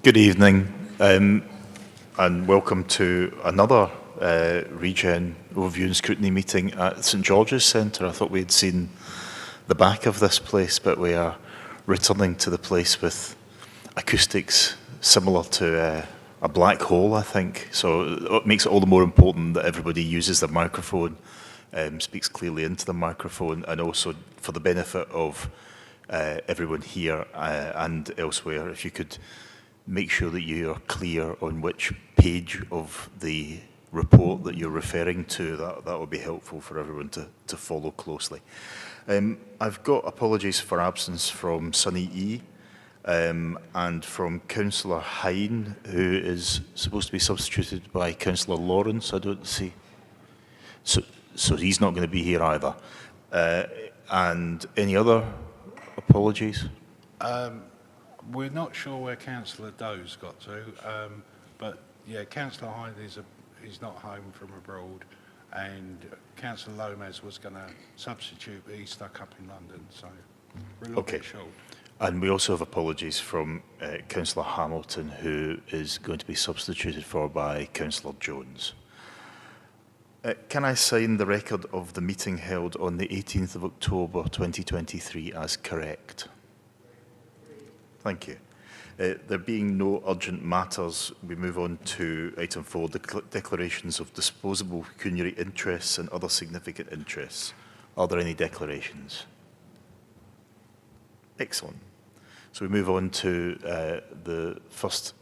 Good evening, and welcome to another Regen Overview and Scrutiny meeting at St George's Centre. I thought we had seen the back of this place, but we are returning to the place with acoustics similar to a black hole, I think. So it makes it all the more important that everybody uses the microphone, speaks clearly into the microphone, and also for the benefit of everyone here and elsewhere, if you could make sure that you are clear on which page of the report that you're referring to. That would be helpful for everyone to follow closely. I've got apologies for absence from Sunny E. And from Councillor Hine, who is supposed to be substituted by Councillor Lawrence. I don't see. So he's not going to be here either. And any other apologies? We're not sure where Councillor Doe's got to, but yeah, Councillor Hine is not home from abroad, and Councillor Lomez was going to substitute, but he's stuck up in London, so we're a little bit short. And we also have apologies from Councillor Hamilton, who is going to be substituted for by Councillor Jones. Can I sign the record of the meeting held on the 18th of October 2023 as correct? Thank you. There being no urgent matters, we move on to item 4, declarations of disposable pecuniary interests and other significant interests. Are there any declarations? Excellent. So we move on to the first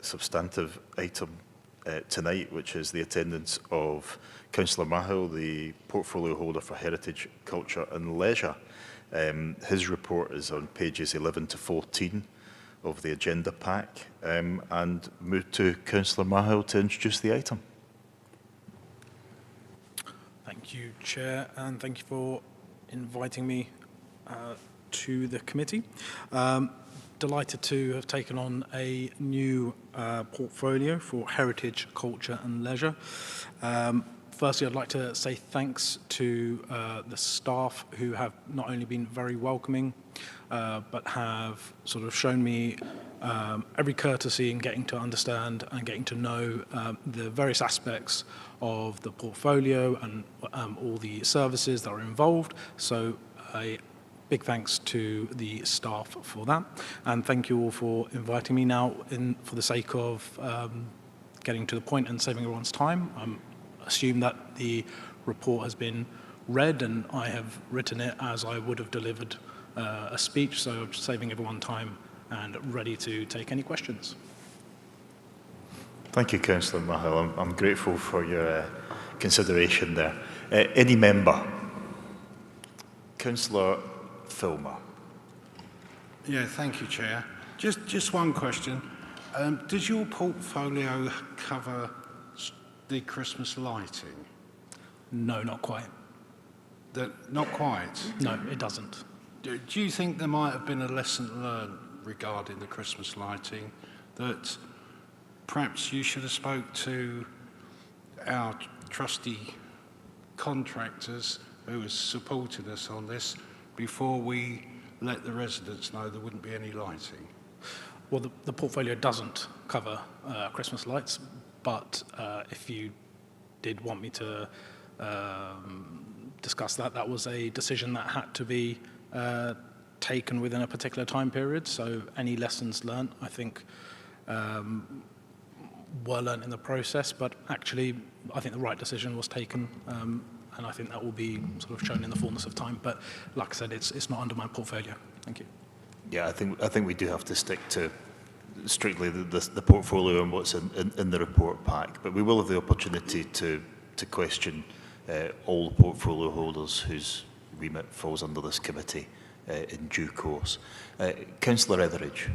substantive item tonight, which is the attendance of Councillor Mahill, the portfolio holder for Heritage, Culture and Leisure. His report is on pages 11 to 14 of the agenda pack, and move to Councillor Mahill to introduce the item. Thank you, Chair, and thank you for inviting me to the committee. Delighted to have taken on a new portfolio for Heritage, Culture and Leisure. Firstly, I'd like to say thanks to the staff who have not only been very welcoming, but have sort of shown me every courtesy in getting to understand and getting to know the various aspects of the portfolio and all the services that are involved. So a big thanks to the staff for that. And thank you all for inviting me now for the sake of getting to the point and saving everyone's time. Assume that the report has been read and I have written it as I would have delivered a speech, so I'm saving everyone time and ready to take any questions. Thank you, Councillor Mahill. I'm grateful for your consideration there. Any member? Councillor Filmer. Yeah, thank you, Chair. Just one question. Does your portfolio cover the Christmas lighting? No, not quite. Not quite? No, it doesn't. Do you think there might have been a lesson learned regarding the Christmas lighting, that perhaps you should have spoke to our trusty contractors who are supporting us on this before we let the residents know there wouldn't be any lighting? Well, the portfolio doesn't cover Christmas lights, but if you did want me to discuss that, that was a decision that had to be taken within a particular time period. So any lessons learned, I think, were learned in the process, but actually I think the right decision was taken, and I think that will be sort of shown in the fullness of time. But like I said, it's not under my portfolio. Thank you. Yeah, I think we do have to stick to strictly the portfolio and what's in the report pack, but we will have the opportunity to question all the portfolio holders whose remit falls under this committee in due course. Councillor Etheridge.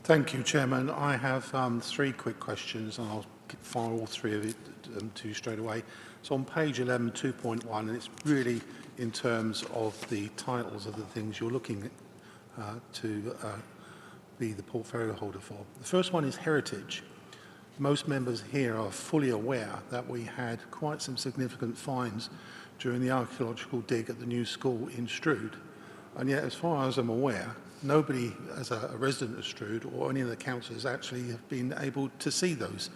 Thank you, Chairman. I have 3 quick questions, and I'll fire all 3 of it to you straight away. So on page 11, 2.1, and it's really in terms of the titles of the things you're looking to be the portfolio holder for. The first one is heritage. Most members here are fully aware that we had quite some significant finds during the archaeological dig at the new school in Strood, and yet as far as I'm aware, nobody, as a resident of Strood or any of the councillors, actually have been able to see those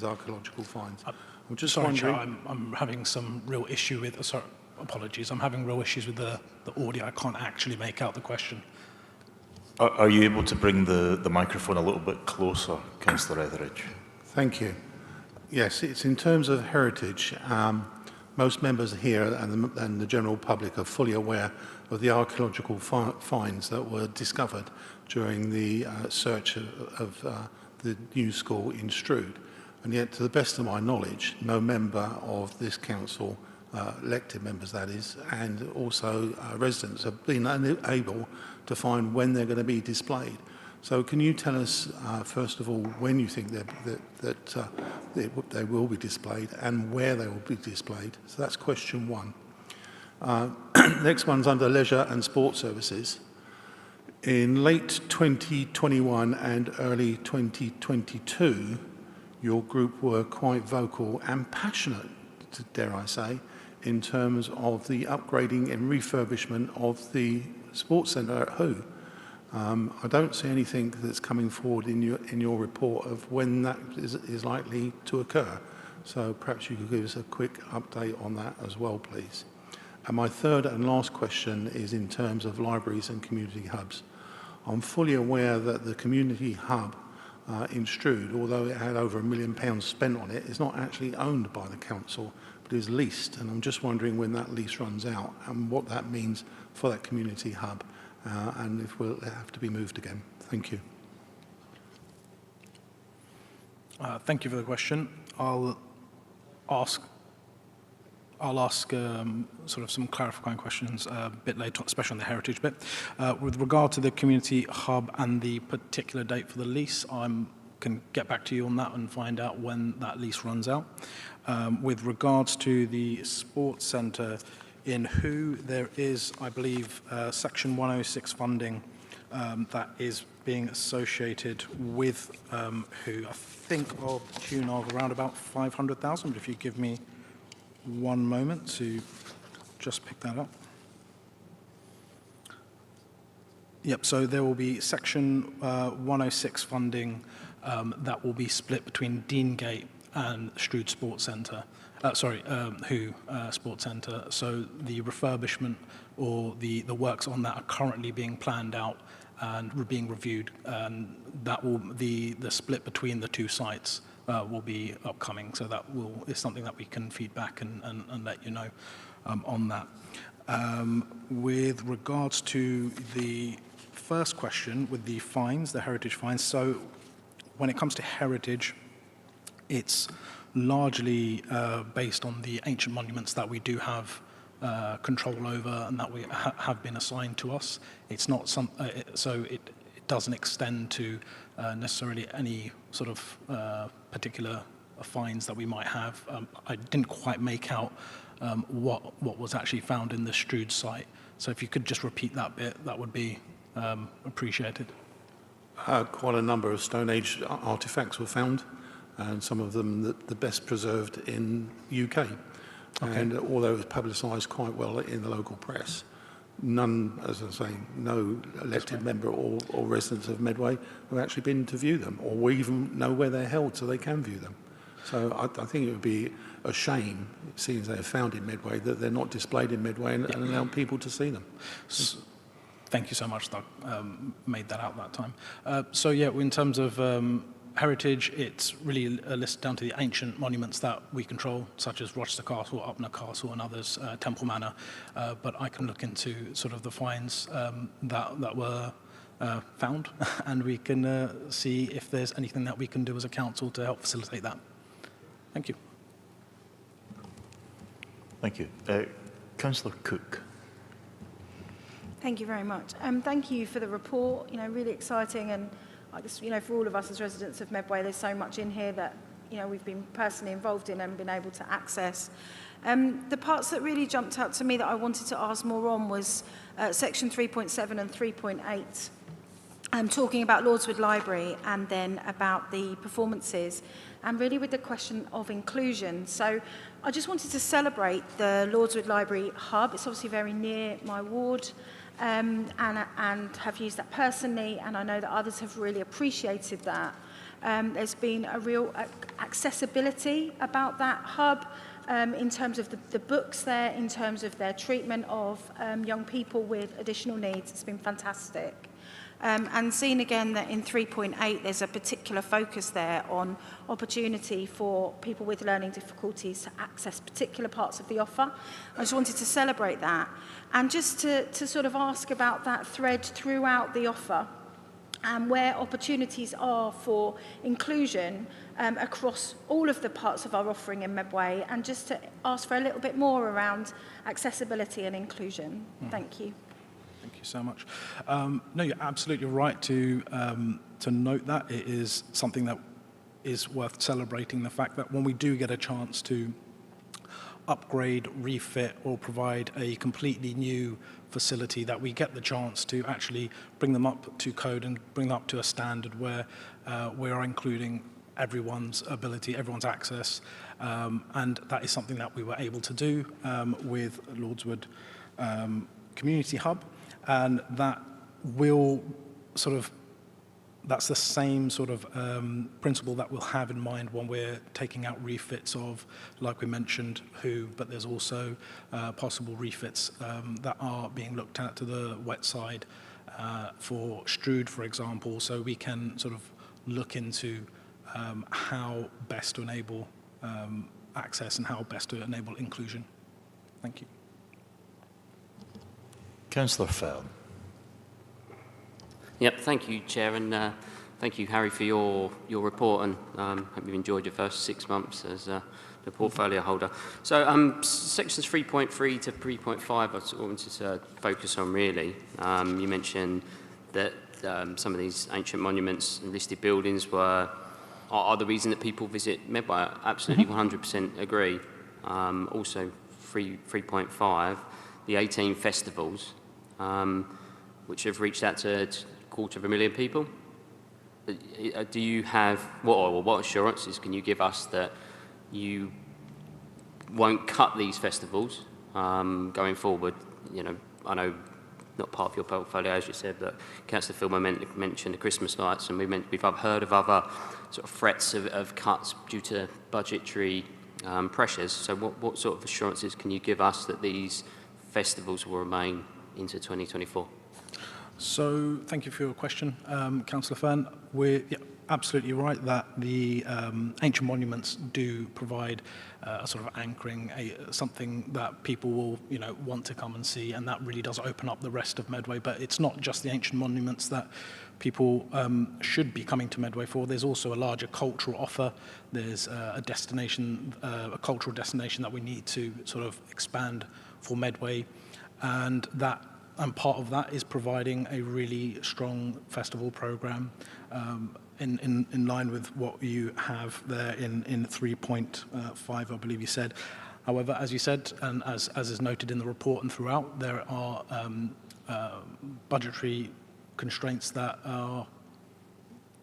archaeological finds. I'm just Sorry, wondering. Chair, I'm having some real issue with, sorry, apologies, I'm having real issues with the audio. I can't actually make out the question. Are you able to bring the microphone a little bit closer, Councillor Etheridge? Thank you. Yes, it's in terms of heritage. Most members here and the general public are fully aware of the archaeological finds that were discovered during the search of the new school in Strood. And yet, to the best of my knowledge, no member of this council, elected members that is, and also residents have been unable to find when they're going to be displayed. So can you tell us, first of all, when you think that they will be displayed and where they will be displayed? So that's question one. Next one's under leisure and sports services. In late 2021 and early 2022, your group were quite vocal and passionate, dare I say, in terms of the upgrading and refurbishment of the sports centre at Who. I don't see anything that's coming forward in your report of when that is likely to occur. So perhaps you could give us a quick update on that as well, please. And my third and last question is in terms of libraries and community hubs. I'm fully aware that the community hub in Strood, although it had over £1 million spent on it, is not actually owned by the council, but is leased. And I'm just wondering when that lease runs out and what that means for that community hub. And if we'll have to be moved again. Thank you. Thank you for the question. I'll ask sort of some clarifying questions a bit later, especially on the heritage bit. With regard to the community hub and the particular date for the lease, I can get back to you on that and find out when that lease runs out. With regards to the sports centre in Who, there is, I believe, Section 106 funding that is being associated with Who. I think of the tune of around about 500,000, but if you give me one moment to just pick that up. Yep, so there will be Section 106 funding that will be split between Deangate and Strood Sports Centre. Who Sports Centre. So the refurbishment or the works on that are currently being planned out and being reviewed, and that will the split between the two sites will be upcoming. So that is something that we can feed back and let you know on that. With regards to the first question with the fines, the heritage fines. So when it comes to heritage, it's largely based on the ancient monuments that we do have control over and that we have been assigned to us. It's not so it doesn't extend to necessarily any sort of particular fines that we might have. I didn't quite make out what was actually found in the Strood site. So if you could just repeat that bit, that would be appreciated. Quite a number of Stone Age artefacts were found, and some of them the best preserved in UK. Okay. And although it was publicised quite well in the local press, none, as I say, no elected member or residents of Medway have actually been to view them, or we even know where they're held so they can view them. So I think it would be a shame, seeing as they're found in Medway, that they're not displayed in Medway and allow people to see them. Thank you so much, Doug. Made that out that time. So yeah, in terms of heritage, it's really listed down to the ancient monuments that we control, such as Rochester Castle, Upnor Castle, and others, Temple Manor. But I can look into sort of the finds that were found, and we can see if there's anything that we can do as a council to help facilitate that. Thank you. Thank you. Councillor Cook. Thank you very much. Thank you for the report. Really exciting, and I guess for all of us as residents of Medway, there's so much in here that we've been personally involved in and been able to access. The parts that really jumped out to me that I wanted to ask more on was section 3.7 and 3.8. Talking about Lordswood Library and then about the performances, and really with the question of inclusion. So I just wanted to celebrate the Lordswood Library hub. It's obviously very near my ward, and have used that personally, and I know that others have really appreciated that. There's been a real accessibility about that hub in terms of the books there, in terms of their treatment of young people with additional needs. It's been fantastic. And seeing again that in 3.8 there's a particular focus there on opportunity for people with learning difficulties to access particular parts of the offer. I just wanted to celebrate that. And just to sort of ask about that thread throughout the offer and where opportunities are for inclusion across all of the parts of our offering in Medway, and just to ask for a little bit more around accessibility and inclusion. Thank you. Thank you so much. No, you're absolutely right to note that. It is something that is worth celebrating, the fact that when we do get a chance to upgrade, refit, or provide a completely new facility, that we get the chance to actually bring them up to code and bring them up to a standard where we are including everyone's ability, everyone's access, and that is something that we were able to do with Lordswood Community Hub. And that will sort of, that's the same sort of principle that we'll have in mind when we're taking out refits of, like we mentioned, but there's also possible refits that are being looked at to the wet side for Strood, for example, so we can sort of look into how best to enable access and how best to enable inclusion. Thank you. Councillor Fern. Yep, thank you, Chair, and thank you, Harry, for your report, and hope you've enjoyed your first 6 months as the portfolio holder. So sections 3.3 to 3.5 I sort of wanted to focus on, really. You mentioned that some of these ancient monuments and listed buildings are the reason that people visit Medway. I absolutely 100% agree. Also, 3.5, the 18 festivals, which have reached out to 250,000 people. Do you have, what assurances can you give us that you won't cut these festivals going forward? You know, I know not part of your portfolio, as you said, but Councillor Filmer mentioned the Christmas lights, and we've heard of other sort of threats of cuts due to budgetary pressures. So what sort of assurances can you give us that these festivals will remain into 2024? So thank you for your question, Councillor Fern. We're absolutely right that the ancient monuments do provide a sort of anchoring, something that people will want to come and see, and that really does open up the rest of Medway. But it's not just the ancient monuments that people should be coming to Medway for. There's also a larger cultural offer. There's a destination, a cultural destination that we need to sort of expand for Medway, and part of that is providing a really strong festival program in line with what you have there in 3.5, I believe you said. However, as you said, and as is noted in the report and throughout, there are budgetary constraints that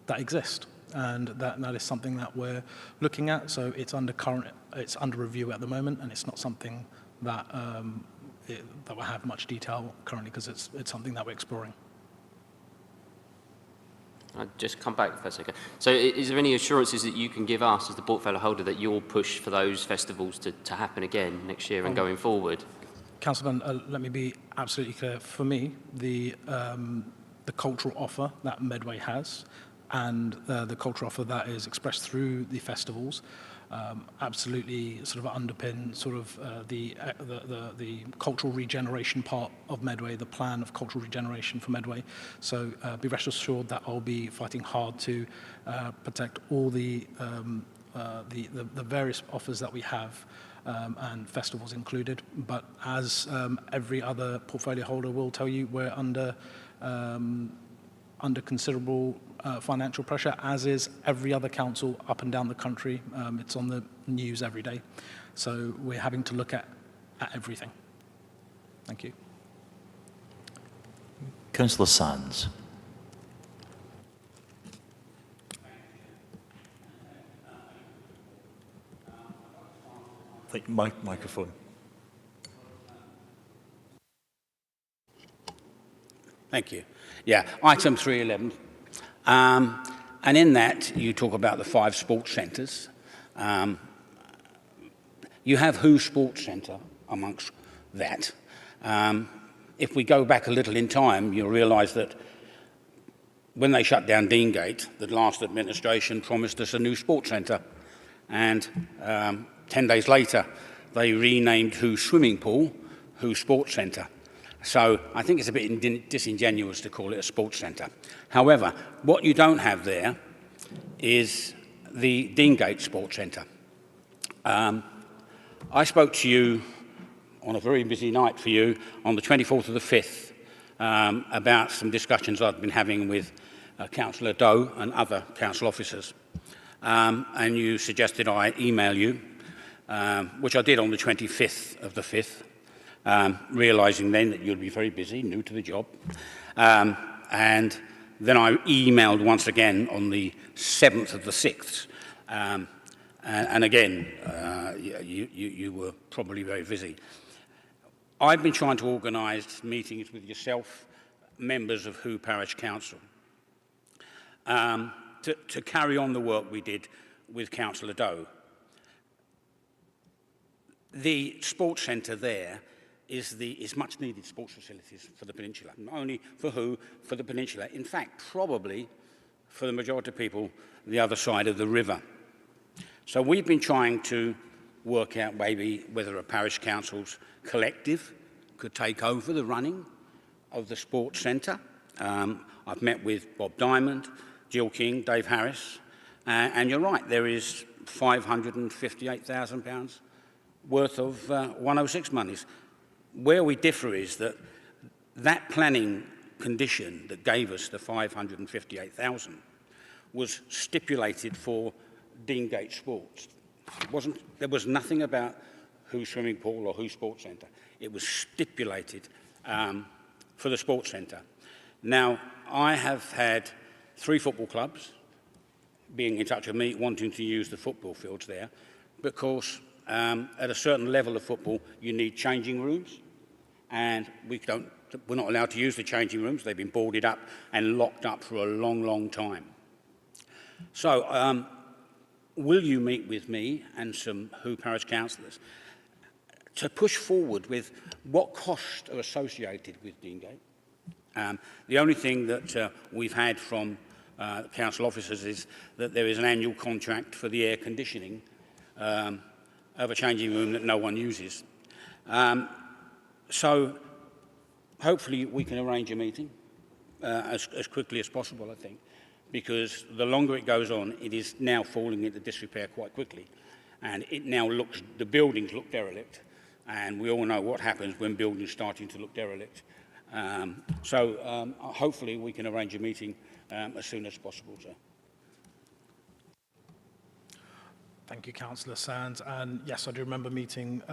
exist, and that is something that we're looking at. So it's under review at the moment, and it's not something that that will have much detail currently, because it's something that we're exploring. I'll just come back for a second. So is there any assurances that you can give us as the portfolio holder that you'll push for those festivals to happen again next year and going forward? Councillor, let me be absolutely clear. For me, the cultural offer that Medway has, and the cultural offer that is expressed through the festivals, absolutely sort of underpin sort of the cultural regeneration part of Medway, the plan of cultural regeneration for Medway. So be rest assured that I'll be fighting hard to protect all the various offers that we have, and festivals included. But as every other portfolio holder will tell you, we're under considerable financial pressure, as is every other council up and down the country. It's on the news every day. So we're having to look at everything. Thank you. Councillor Sands. I think microphone. Thank you. Yeah, item 311. And in that, you talk about the 5 sports centres. You have Who Sports Centre amongst that. If we go back a little in time, you'll realise that when they shut down Deangate, the last administration promised us a new sports centre. And 10 days later, they renamed Who Swimming Pool, Who Sports Centre. So I think it's a bit disingenuous to call it a sports centre. However, what you don't have there is the Deangate Sports Centre. I spoke to you on a very busy night for you on the 24th of the 5th about some discussions I'd been having with Councillor Doe and other council officers. And you suggested I email you, which I did on the 25th of the 5th, realising then that you'd be very busy, new to the job. And then I emailed once again on the 7th of the 6th. And again, you were probably very busy. I've been trying to organise meetings with yourself, members of Who Parish Council, to carry on the work we did with Councillor Doe. The sports centre there is much needed sports facilities for the peninsula, not only for Who, for the peninsula, in fact, probably for the majority of people the other side of the river. So we've been trying to work out maybe whether a parish council's collective could take over the running of the sports centre. I've met with Bob Diamond, Jill King, Dave Harris, and you're right, there is £558,000 worth of 106 monies. Where we differ is that planning condition that gave us the 558,000 was stipulated for Deangate Sports. There was nothing about Who Swimming Pool or Who Sports Centre. It was stipulated for the sports centre. Now, I have had 3 football clubs being in touch with me, wanting to use the football fields there, because at a certain level of football, you need changing rooms, and we're not allowed to use the changing rooms. They've been boarded up and locked up for a long, long time. So, will you meet with me and some Who Parish councillors to push forward with what costs are associated with Deangate? The only thing that we've had from council officers is that there is an annual contract for the air conditioning of a changing room that no one uses. So hopefully we can arrange a meeting as quickly as possible, I think, because the longer it goes on, it is now falling into disrepair quite quickly. And it now the buildings look derelict, and we all know what happens when buildings starting to look derelict. So hopefully we can arrange a meeting as soon as possible, sir. Thank you, Councillor Sands. And yes, I do remember meeting,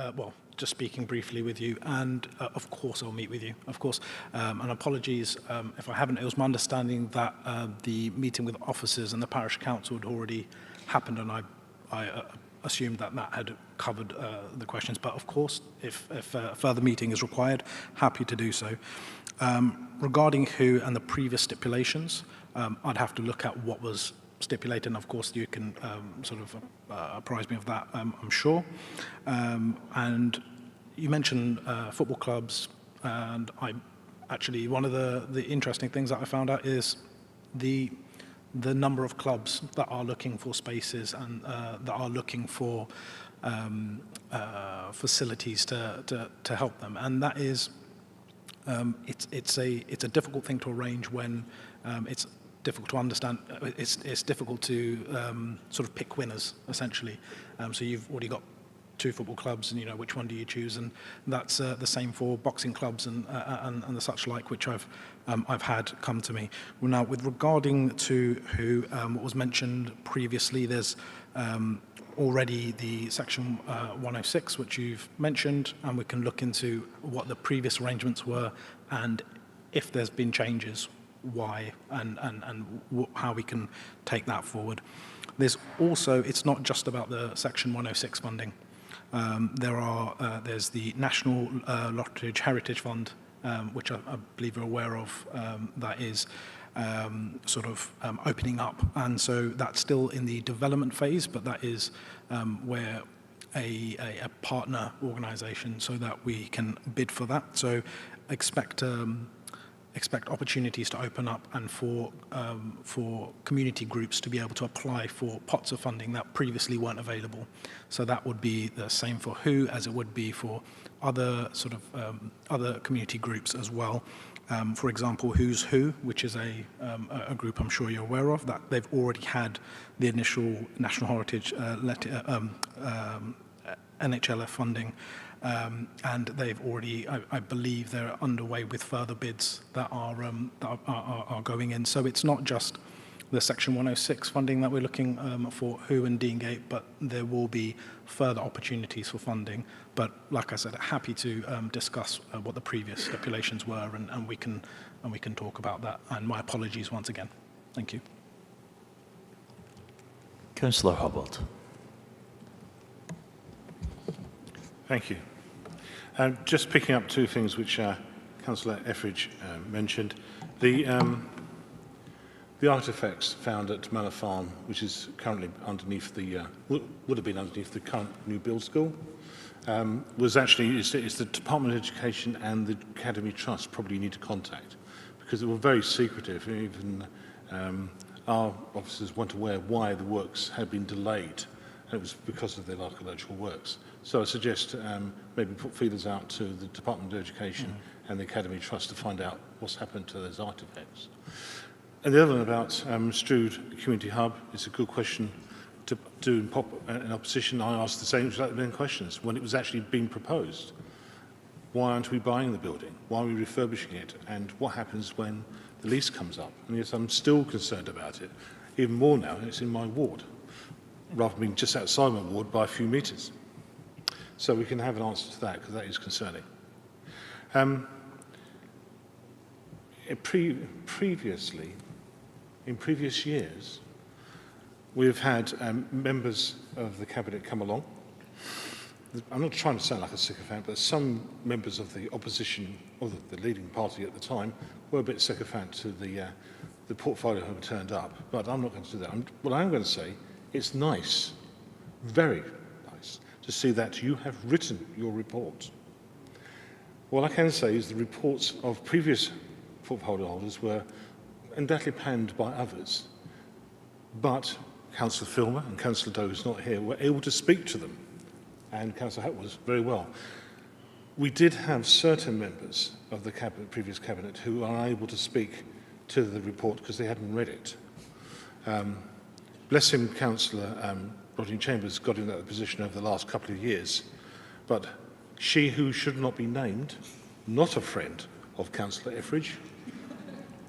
just speaking briefly with you. And of course, I'll meet with you, of course. And apologies if I haven't. It was my understanding that the meeting with officers and the parish council had already happened, and I assumed that had covered the questions. But of course, if a further meeting is required, happy to do so. Regarding Who and the previous stipulations, I'd have to look at what was stipulated, and of course you can sort of apprise me of that, I'm sure. And you mentioned football clubs, and one of the interesting things that I found out is the number of clubs that are looking for spaces and that are looking for facilities to help them, and that is it's a difficult thing to arrange when it's difficult to understand. It's difficult to sort of pick winners, essentially. So you've already got 2 football clubs, and which one do you choose? And that's the same for boxing clubs and the such like, which I've had come to me. Well, now, with regarding to Who, what was mentioned previously, there's already the section 106, which you've mentioned, and we can look into what the previous arrangements were, and if there's been changes, why, and how we can take that forward. There's also, it's not just about the section 106 funding. There's the National Lottery Heritage Fund which I believe you're aware of, that is opening up. And so that's still in the development phase, but that is where a partner organisation so that we can bid for that. So expect opportunities to open up and for community groups to be able to apply for pots of funding that previously weren't available. So that would be the same for WHO as it would be for other other community groups as well. For example, Who's Who, which is a group I'm sure you're aware of, that they've already had the initial National Heritage NHLF funding, and they've already, I believe, they're underway with further bids that are going in. So it's not just the Section 106 funding that we're looking for WHO and Deangate, but there will be further opportunities for funding. But like I said, happy to discuss what the previous stipulations were, and we can talk about that. And my apologies once again. Thank you. Councillor Hubbard. Thank you. Just picking up two things which Councillor Etheridge mentioned. The artefacts found at Manor Farm, which is currently underneath the, would have been underneath the current new build school, was actually, it's the Department of Education and the Academy Trust probably need to contact, because they were very secretive. Even our officers weren't aware why the works had been delayed, and it was because of their archaeological works. So I suggest maybe put feelers out to the Department of Education and the Academy Trust to find out what's happened to those artefacts. And the other one about Strood Community Hub is a good question to do in opposition. I asked the same exact questions when it was actually being proposed. Why aren't we buying the building? Why are we refurbishing it? And what happens when the lease comes up? And yes, I'm still concerned about it. Even more now, it's in my ward, rather than being just outside my ward by a few metres. So we can have an answer to that, because that is concerning. Previously, in previous years, we've had members of the Cabinet come along. I'm not trying to sound like a sycophant, but some members of the opposition, or the leading party at the time, were a bit sycophant to the portfolio who turned up. But I'm not going to do that. What I'm going to say, it's nice, very nice, to see that you have written your report. What I can say is the reports of previous portfolio holders were undoubtedly panned by others, but Councillor Filmer and Councillor Doe, who's not here, were able to speak to them, and Councillor Hatt was very well. We did have certain members of the previous Cabinet who are unable to speak to the report because they hadn't read it. Bless him, Councillor Rodney Chambers got in that position over the last couple of years, but she who should not be named, not a friend of Councillor Etheridge,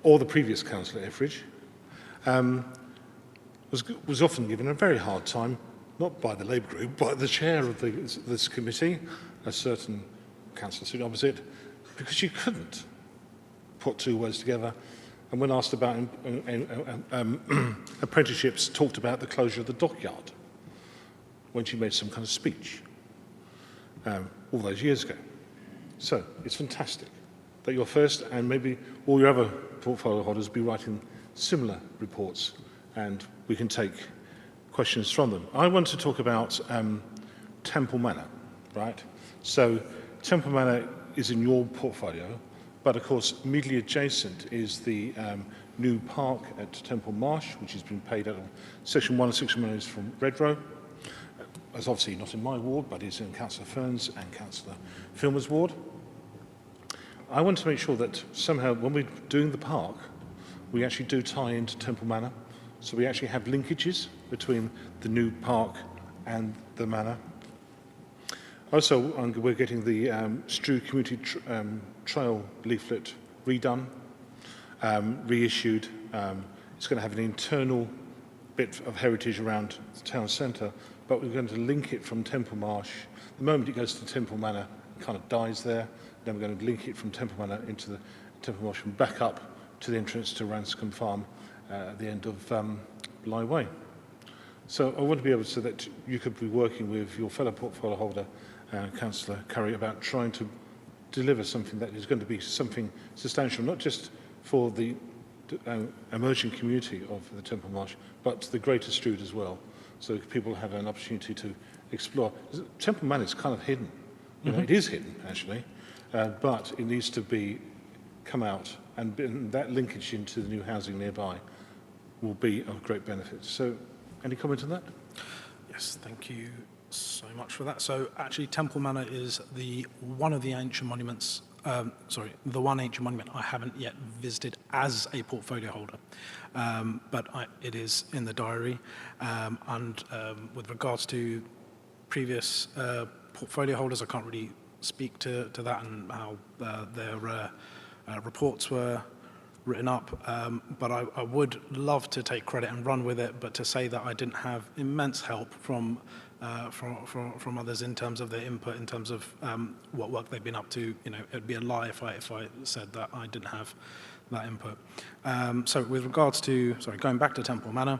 or the previous Councillor Etheridge, was often given a very hard time, not by the Labour group, but the chair of this committee, a certain councillor sitting opposite, because she couldn't put two words together. And when asked about apprenticeships, talked about the closure of the dockyard when she made some kind of speech all those years ago. So it's fantastic that you're first, and maybe all your other portfolio holders will be writing similar reports, and we can take questions from them. I want to talk about Temple Manor, right? So Temple Manor is in your portfolio, but of course immediately adjacent is the new park at Temple Marsh, which has been paid out of Section 106 monies from Redrow. It's obviously not in my ward, but it's in Councillor Fern's and Councillor Filmer's ward. I want to make sure that somehow when we're doing the park, we actually do tie into Temple Manor. So we actually have linkages between the new park and the manor. Also, we're getting the Strood Community Trail leaflet redone, reissued. It's going to have an internal bit of heritage around the town centre, but we're going to link it from Temple Marsh. The moment it goes to Temple Manor, it kind of dies there. Then we're going to link it from Temple Manor into the Temple Marsh and back up to the entrance to Ranscombe Farm at the end of Bly Way. So I want to be able so that you could be working with your fellow portfolio holder, Councillor Curry, about trying to deliver something that is going to be something substantial, not just for the emerging community of the Temple Marsh, but to the greater Strood as well. So people have an opportunity to explore. Temple Manor is kind of hidden. You know, it is hidden, actually, but it needs to come out, and that linkage into the new housing nearby will be of great benefit. So, any comment on that? Yes, thank you so much for that. So actually Temple Manor is the one ancient monuments, the one ancient monument I haven't yet visited as a portfolio holder, but it is in the diary. With regards to previous portfolio holders, I can't really speak to that and how their reports were written up, but I would love to take credit and run with it, but to say that I didn't have immense help from others in terms of their input, in terms of what work they've been up to, you know, it'd be a lie if I said that I didn't have that input. So with regards to, going back to Temple Manor,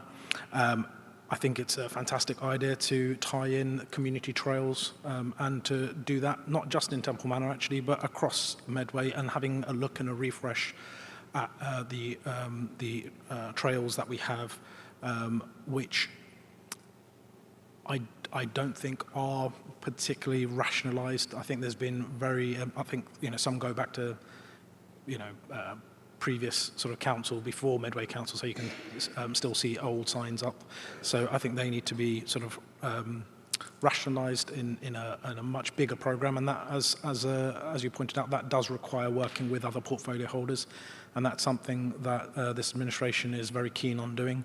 I think it's a fantastic idea to tie in community trails and to do that, not just in Temple Manor actually, but across Medway, and having a look and a refresh at the trails that we have, which I don't think are particularly rationalised. I think there's been I think, you know, some go back to, you know, previous sort of council before Medway Council, so you can still see old signs up. So I think they need to be sort of rationalised in a much bigger programme, and that, as you pointed out, that does require working with other portfolio holders, and that's something that this administration is very keen on doing,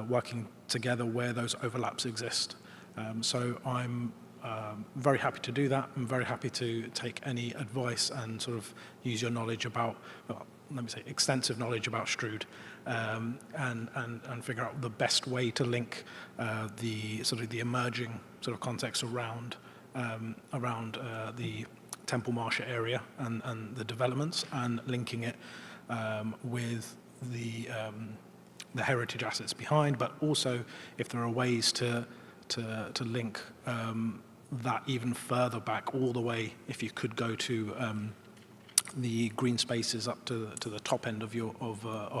working together where those overlaps exist. So I'm very happy to do that. I'm very happy to take any advice and sort of use your knowledge about, let me say, extensive knowledge about Strood, and figure out the best way to link the sort of the emerging sort of context around the Temple Marsh area and the developments, and linking it with the heritage assets behind, but also if there are ways to link that even further back, all the way, if you could go to the green spaces up to the top end of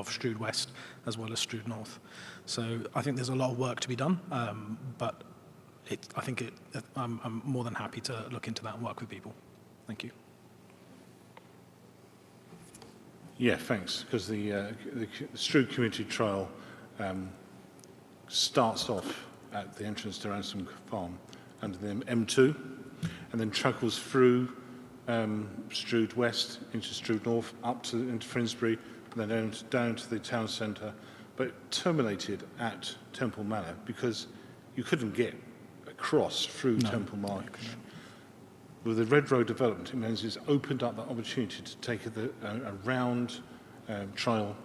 Strood West as well as Strood North. So I think there's a lot of work to be done, but I'm more than happy to look into that and work with people. Thank you. Yeah, thanks. Because the Strood Community Trail starts off at the entrance to Ransom Farm under the M2, and then travels through Strood West into Strood North, into Finsbury, and then down to the town centre, but terminated at Temple Manor because you couldn't get across through Temple Marsh. With the Red Road development, it means it's opened up that opportunity to take a round trail.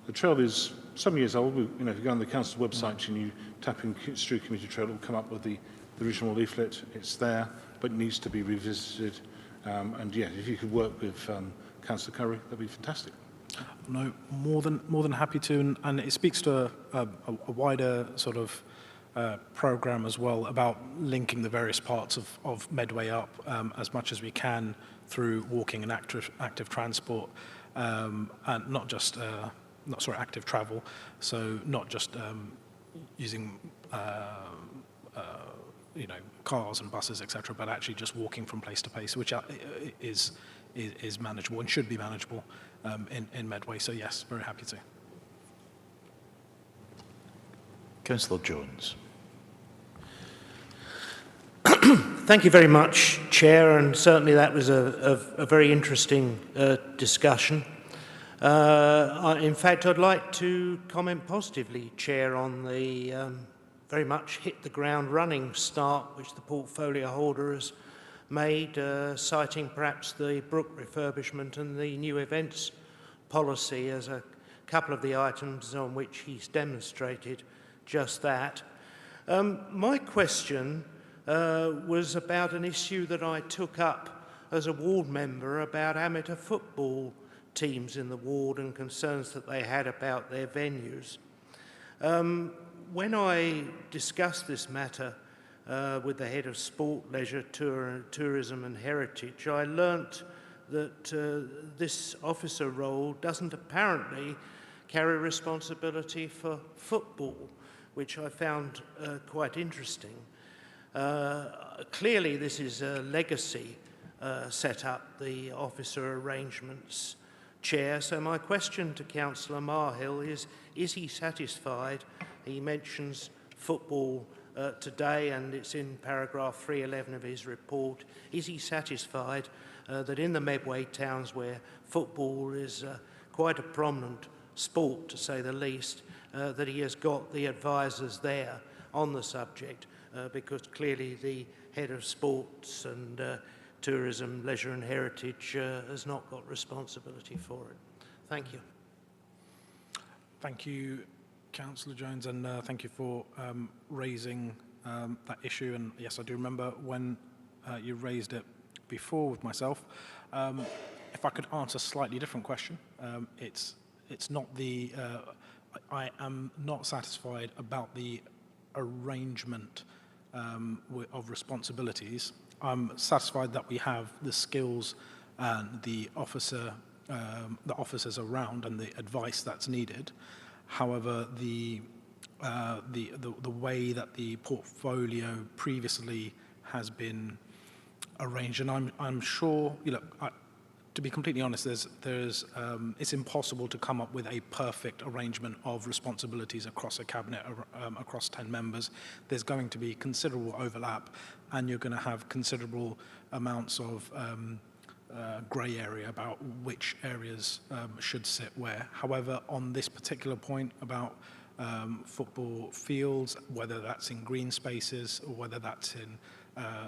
The trail is some years old. You know, if you go on the council website and you tap in Strood Community Trail, it will come up with the original leaflet. It's there, but it needs to be revisited. And yeah, if you could work with Councillor Curry, that'd be fantastic. No, more than happy to, and it speaks to a wider sort of programme as well about linking the various parts of Medway up as much as we can through walking and active transport, and not just active travel. So not just using you know, cars and buses, etc., but actually just walking from place to place, which is manageable and should be manageable in Medway. So yes, very happy to. Councillor Jones. Thank you very much, Chair, and certainly that was a very interesting discussion. In fact, I'd like to comment positively, Chair, on the very much hit the ground running start which the portfolio holder has made, citing perhaps the Brook refurbishment and the new events policy as a couple of the items on which he's demonstrated just that. My question was about an issue that I took up as a ward member about amateur football teams in the ward and concerns that they had about their venues. When I discussed this matter with the head of Sport, Leisure, Tourism and Heritage, I learnt that this officer role doesn't apparently carry responsibility for football, which I found quite interesting. Clearly, this is a legacy set up, the officer arrangements chair. So my question to Councillor Marhill is he satisfied? He mentions football today, and it's in paragraph 311 of his report. Is he satisfied that in the Medway towns, where football is quite a prominent sport, to say the least, that he has got the advisors there on the subject, because clearly the head of sports and tourism, leisure and heritage has not got responsibility for it. Thank you. Thank you, Councillor Jones, and thank you for raising that issue. And yes, I do remember when you raised it before with myself. If I could answer a slightly different question, it's not the. I am not satisfied about the arrangement of responsibilities. I'm satisfied that we have the skills and the officers around and the advice that's needed. However, the way that the portfolio previously has been arranged, and I'm sure, to be completely honest, it's impossible to come up with a perfect arrangement of responsibilities across a cabinet, across 10 members. There's going to be considerable overlap, and you're going to have considerable amounts of grey area about which areas should sit where. However, on this particular point about football fields, whether that's in green spaces or whether that's in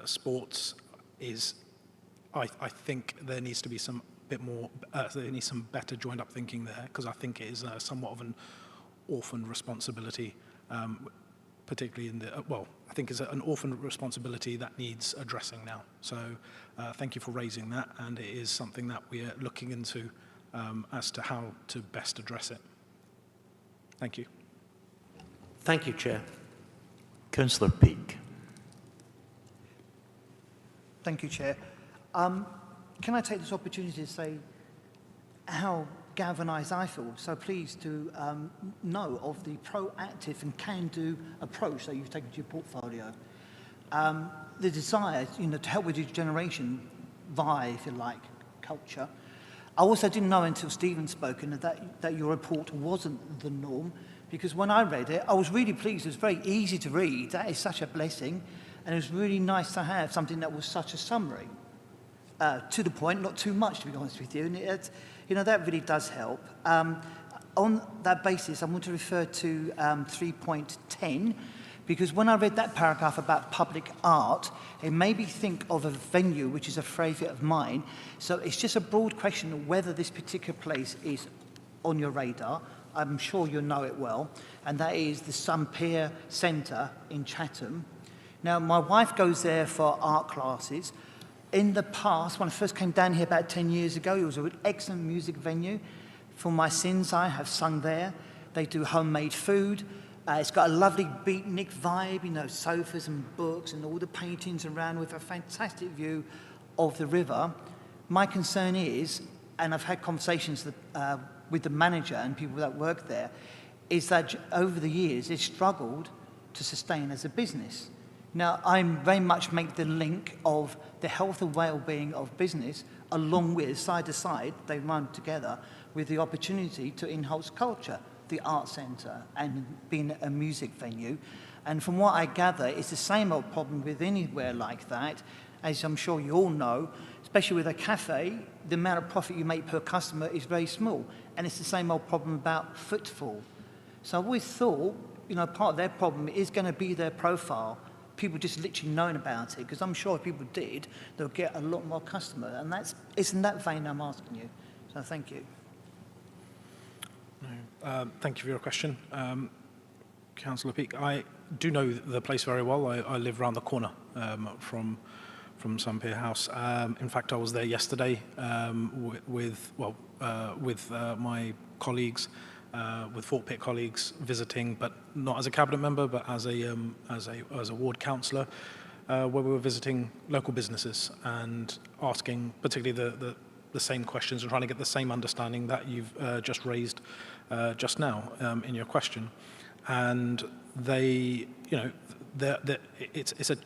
sports, I think there needs to be some better joined up thinking there, because I think it is somewhat of an orphan responsibility, particularly in the, I think it's an orphan responsibility that needs addressing now. So thank you for raising that, and it is something that we are looking into as to how to best address it. Thank you. Thank you, Chair. Councillor Peake. Thank you, Chair. Can I take this opportunity to say how galvanised I feel, so pleased to know of the proactive and can-do approach that you've taken to your portfolio. The desire, to help with regeneration via, if you like, culture. I also didn't know until Stephen spoke that your report wasn't the norm, because when I read it, I was really pleased. It was very easy to read. That is such a blessing, and it was really nice to have something that was such a summary. To the point, not too much, to be honest with you, and that really does help. On that basis, I want to refer to 3.10, because when I read that paragraph about public art, it made me think of a venue which is a favourite of mine. So it's just a broad question of whether this particular place is on your radar. I'm sure you'll know it well, and that is the Sunpier Centre in Chatham. Now, my wife goes there for art classes. In the past, when I first came down here about 10 years ago, it was an excellent music venue. For my sins, I have sung there. They do homemade food. It's got a lovely beatnik vibe, sofas and books and all the paintings around with a fantastic view of the river. My concern is, and I've had conversations with the manager and people that work there, is that over the years, it's struggled to sustain as a business. Now, I very much make the link of the health and well-being of business, along with, side to side, they run together, with the opportunity to enhance culture, the art centre, and being a music venue. And from what I gather, it's the same old problem with anywhere like that. As I'm sure you all know, especially with a cafe, the amount of profit you make per customer is very small. And it's the same old problem about footfall. So I've always thought, part of their problem is going to be their profile. People just literally knowing about it, because I'm sure if people did, they'll get a lot more customer, and it's in that vein I'm asking you. So thank you. Thank you for your question, Councillor Peake. I do know the place very well. I live around the corner from Sunpier House. In fact, I was there yesterday with my colleagues. With Fort Pitt colleagues visiting, but not as a cabinet member, but as a ward councillor, where we were visiting local businesses and asking, particularly the same questions and trying to get the same understanding that you've just raised just now in your question. And they, you know, it's a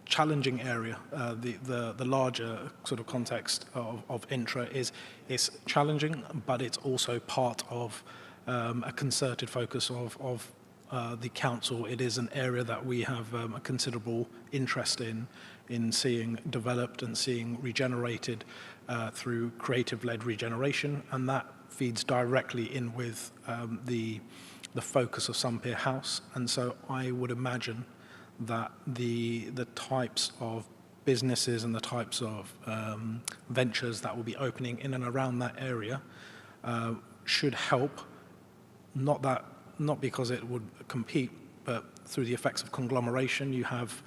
challenging area. The larger sort of context of intra is challenging, but it's also part of a concerted focus of the council. It is an area that we have a considerable interest in seeing developed and seeing regenerated through creative-led regeneration, and that feeds directly in with the focus of Sunpier House. And so I would imagine that the types of businesses and the types of ventures that will be opening in and around that area should help, not because it would compete, but through the effects of conglomeration. You have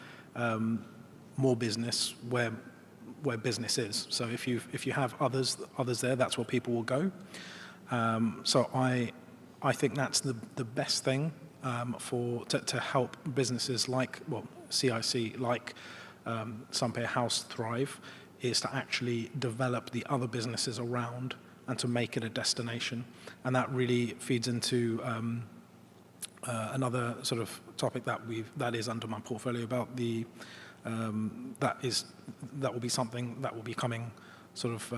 more business where business is. So if you have others there, that's where people will go. So I think that's the best thing to help businesses like, well, CIC, like Sunpier House thrive, is to actually develop the other businesses around and to make it a destination. And that really feeds into another sort of topic that is under my portfolio about the that will be something that will be coming sort of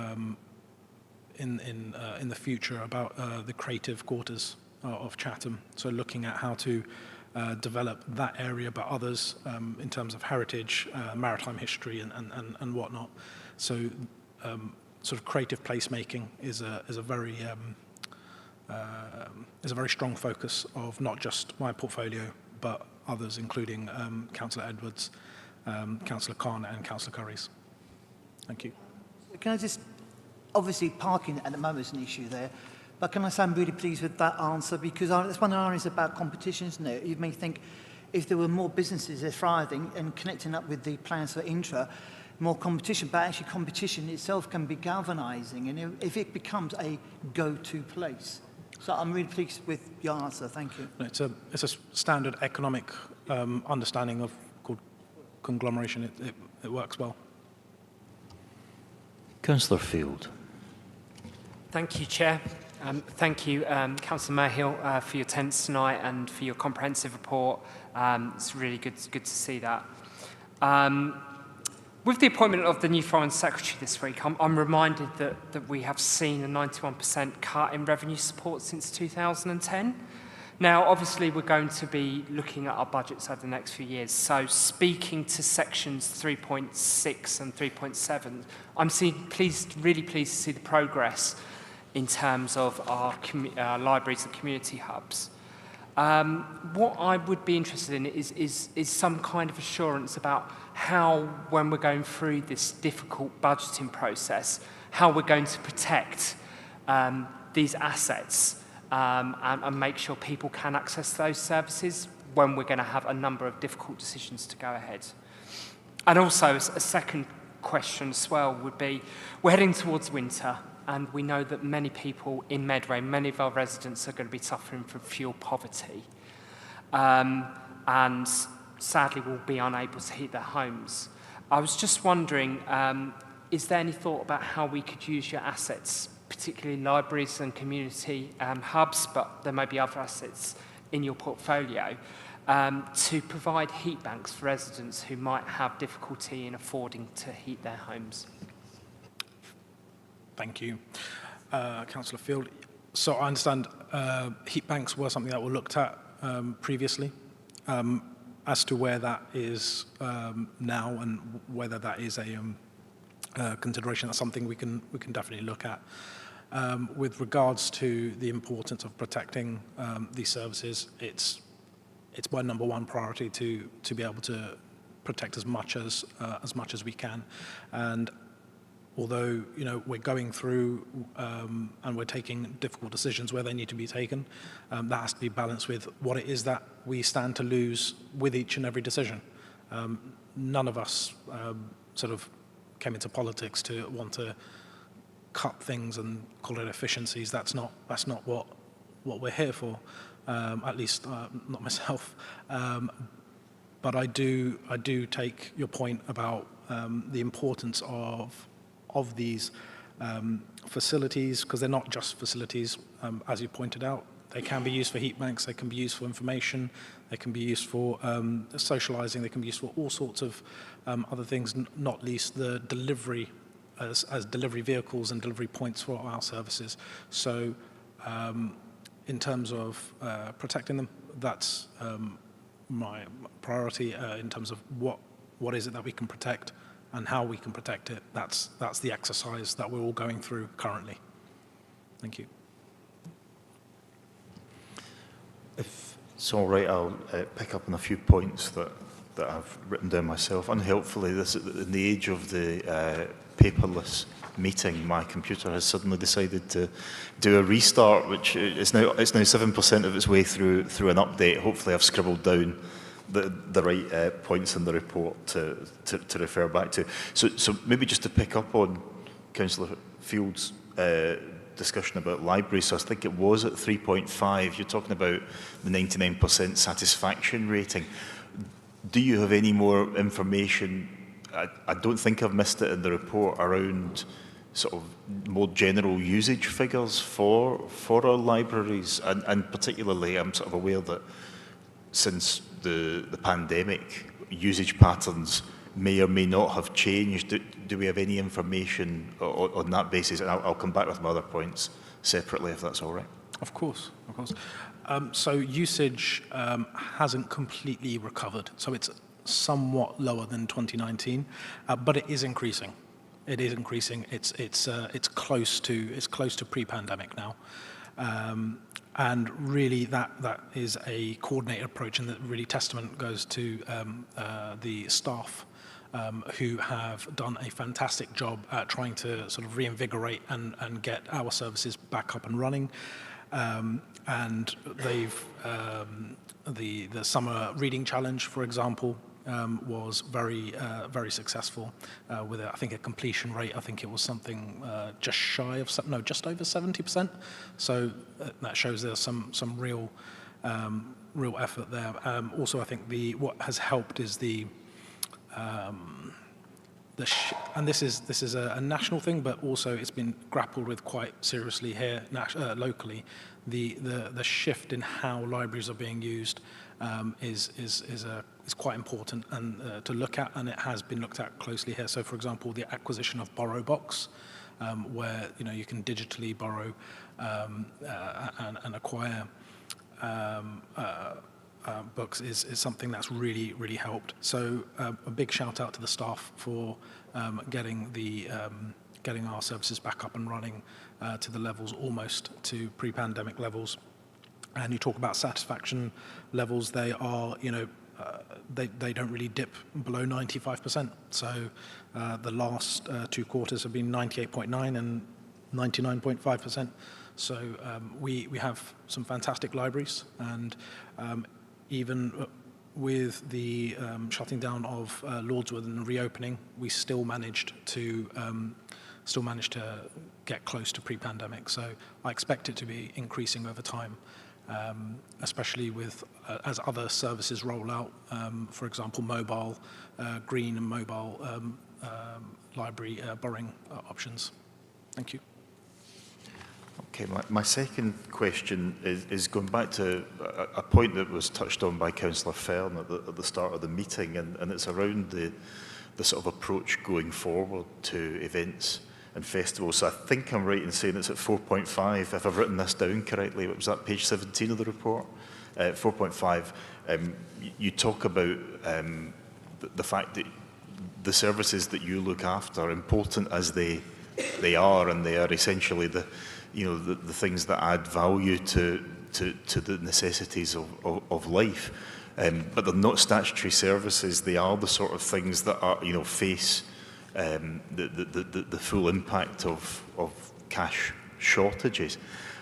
in the future about the creative quarters of Chatham. So looking at how to develop that area, but others in terms of heritage, maritime history, and whatnot. So sort of creative placemaking is a very strong focus of not just my portfolio, but others, including Councillor Edwards, Councillor Khan, and Councillor Curry's. Thank you. Can I just, obviously parking at the moment is an issue there, but can I say I'm really pleased with that answer, because that's one of the areas about competition, isn't it? You may think if there were more businesses there thriving and connecting up with the plans for intra, more competition, but actually competition itself can be galvanising, and if it becomes a go-to place. So I'm really pleased with your answer. Thank you. It's a standard economic understanding of called conglomeration. It works well. Councillor Field. Thank you, Chair. Thank you, Councillor Mayhill, for your attendance tonight and for your comprehensive report. It's really good to see that. With the appointment of the new Foreign Secretary this week, I'm reminded that we have seen a 91% cut in revenue support since 2010. Now, obviously, we're going to be looking at our budgets over the next few years. So speaking to sections 3.6 and 3.7, I'm really pleased to see the progress in terms of our libraries and community hubs. What I would be interested in is some kind of assurance about how, when we're going through this difficult budgeting process, how we're going to protect these assets and make sure people can access those services when we're going to have a number of difficult decisions to go ahead. And also, a second question as well would be, we're heading towards winter, and we know that many people in Medway, many of our residents are going to be suffering from fuel poverty. And sadly will be unable to heat their homes. I was just wondering, is there any thought about how we could use your assets, particularly libraries and community hubs, but there may be other assets in your portfolio, to provide heat banks for residents who might have difficulty in affording to heat their homes? Thank you, Councillor Field. So I understand heat banks were something that were looked at previously. As to where that is now and whether that is a consideration, that's something we can definitely look at. With regards to the importance of protecting these services, it's my number one priority to be able to protect as much as we can. And although we're going through and we're taking difficult decisions where they need to be taken, that has to be balanced with what it is that we stand to lose with each and every decision. None of us sort of came into politics to want to cut things and call it efficiencies. That's not what we're here for. At least not myself. But I do take your point about the importance of these facilities, because they're not just facilities, as you pointed out. They can be used for heat banks, they can be used for information, they can be used for socialising, they can be used for all sorts of other things, not least the delivery as delivery vehicles and delivery points for our services. So in terms of protecting them, that's my priority in terms of what is it that we can protect and how we can protect it. That's the exercise that we're all going through currently. Thank you. If it's all right, I'll pick up on a few points that I've written down myself. Unhelpfully, in the age of the paperless meeting, my computer has suddenly decided to do a restart, which is now 7% of its way through an update. Hopefully, I've scribbled down the right points in the report to refer back to. So maybe just to pick up on Councillor Field's discussion about libraries, so I think it was at 3.5. You're talking about the 99% satisfaction rating. Do you have any more information? I don't think I've missed it in the report around sort of more general usage figures for our libraries, and particularly I'm sort of aware that since the pandemic, usage patterns may or may not have changed. Do we have any information on that basis? And I'll come back with my other points separately, if that's all right. Of course, of course. So usage hasn't completely recovered. So it's somewhat lower than 2019, but it is increasing. It is increasing. It's close to pre-pandemic now. And really, that is a coordinated approach, and that really testament goes to the staff who have done a fantastic job at trying to sort of reinvigorate and get our services back up and running. And they've the summer reading challenge, for example, was very successful with I think a completion rate. I think it was something just over 70%. So that shows there's some real effort there. Also, I think what has helped is and this is a national thing, but also it's been grappled with quite seriously here locally. The shift in how libraries are being used is quite important and to look at, and it has been looked at closely here. So, for example, the acquisition of Borrow Box, where you can digitally borrow and acquire books is something that's really helped. So a big shout out to the staff for getting our services back up and running to the levels almost to pre-pandemic levels. And you talk about satisfaction levels, they are they don't really dip below 95%. So the last 2 quarters have been 98.9 and 99.5%. So we have some fantastic libraries, and even with the shutting down of Lordswood and reopening, we still managed to get close to pre-pandemic. So I expect it to be increasing over time, especially with as other services roll out. For example, mobile, green and mobile library borrowing options. Thank you. Okay, my second question is going back to a point that was touched on by Councillor Fern at the start of the meeting, and it's around the sort of approach going forward to events and festivals. So I think I'm right in saying it's at 4.5, if I've written this down correctly. Was that page 17 of the report? 4.5. You talk about the fact that the services that you look after, important as they are, and they are essentially the things that add value to the necessities of life, but they're not statutory services. They are the sort of things that are face the full impact of cash shortages,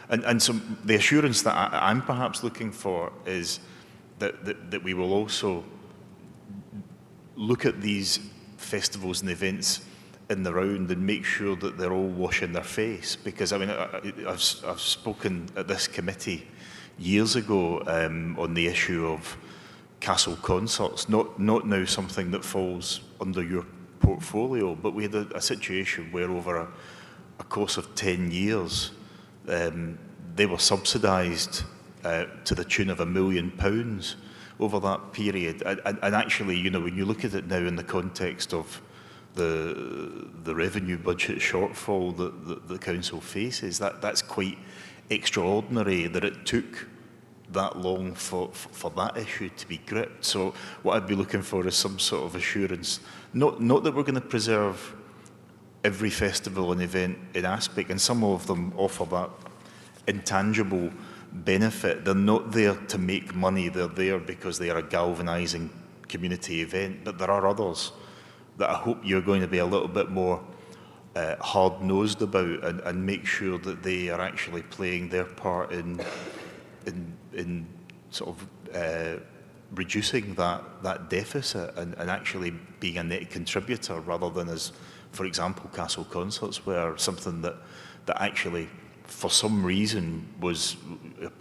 and so the assurance that I'm perhaps looking for is that we will also look at these festivals and events in the round and make sure that they're all washing their face. Because I've spoken at this committee years ago on the issue of castle concerts, not now something that falls under your portfolio, but we had a situation where over a course of 10 years, they were subsidised to the tune of £1 million over that period. And actually, you know, when you look at it now in the context of the revenue budget shortfall that the council faces, that's quite extraordinary that it took that long for that issue to be gripped. So what I'd be looking for is some sort of assurance, not that we're going to preserve every festival and event in aspect, and some of them offer that intangible benefit. They're not there to make money, they're there because they are a galvanising community event, but there are others that I hope you're going to be a little bit more hard-nosed about and make sure that they are actually playing their part in sort of reducing that deficit and actually being a net contributor rather than as, for example, Castle Concerts, where something that actually for some reason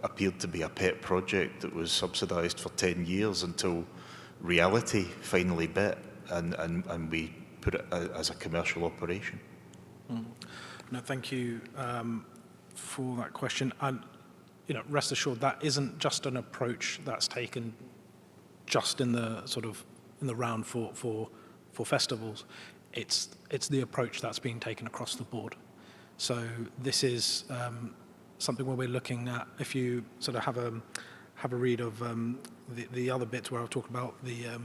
appeared to be a pet project that was subsidised for 10 years until reality finally bit and we put it as a commercial operation. No, thank you for that question. And you know, rest assured that isn't just an approach that's taken just in the sort of in the round for festivals. It's the approach that's being taken across the board. So this is something where we're looking at, if you sort of have a read of the other bits where I'll talk about the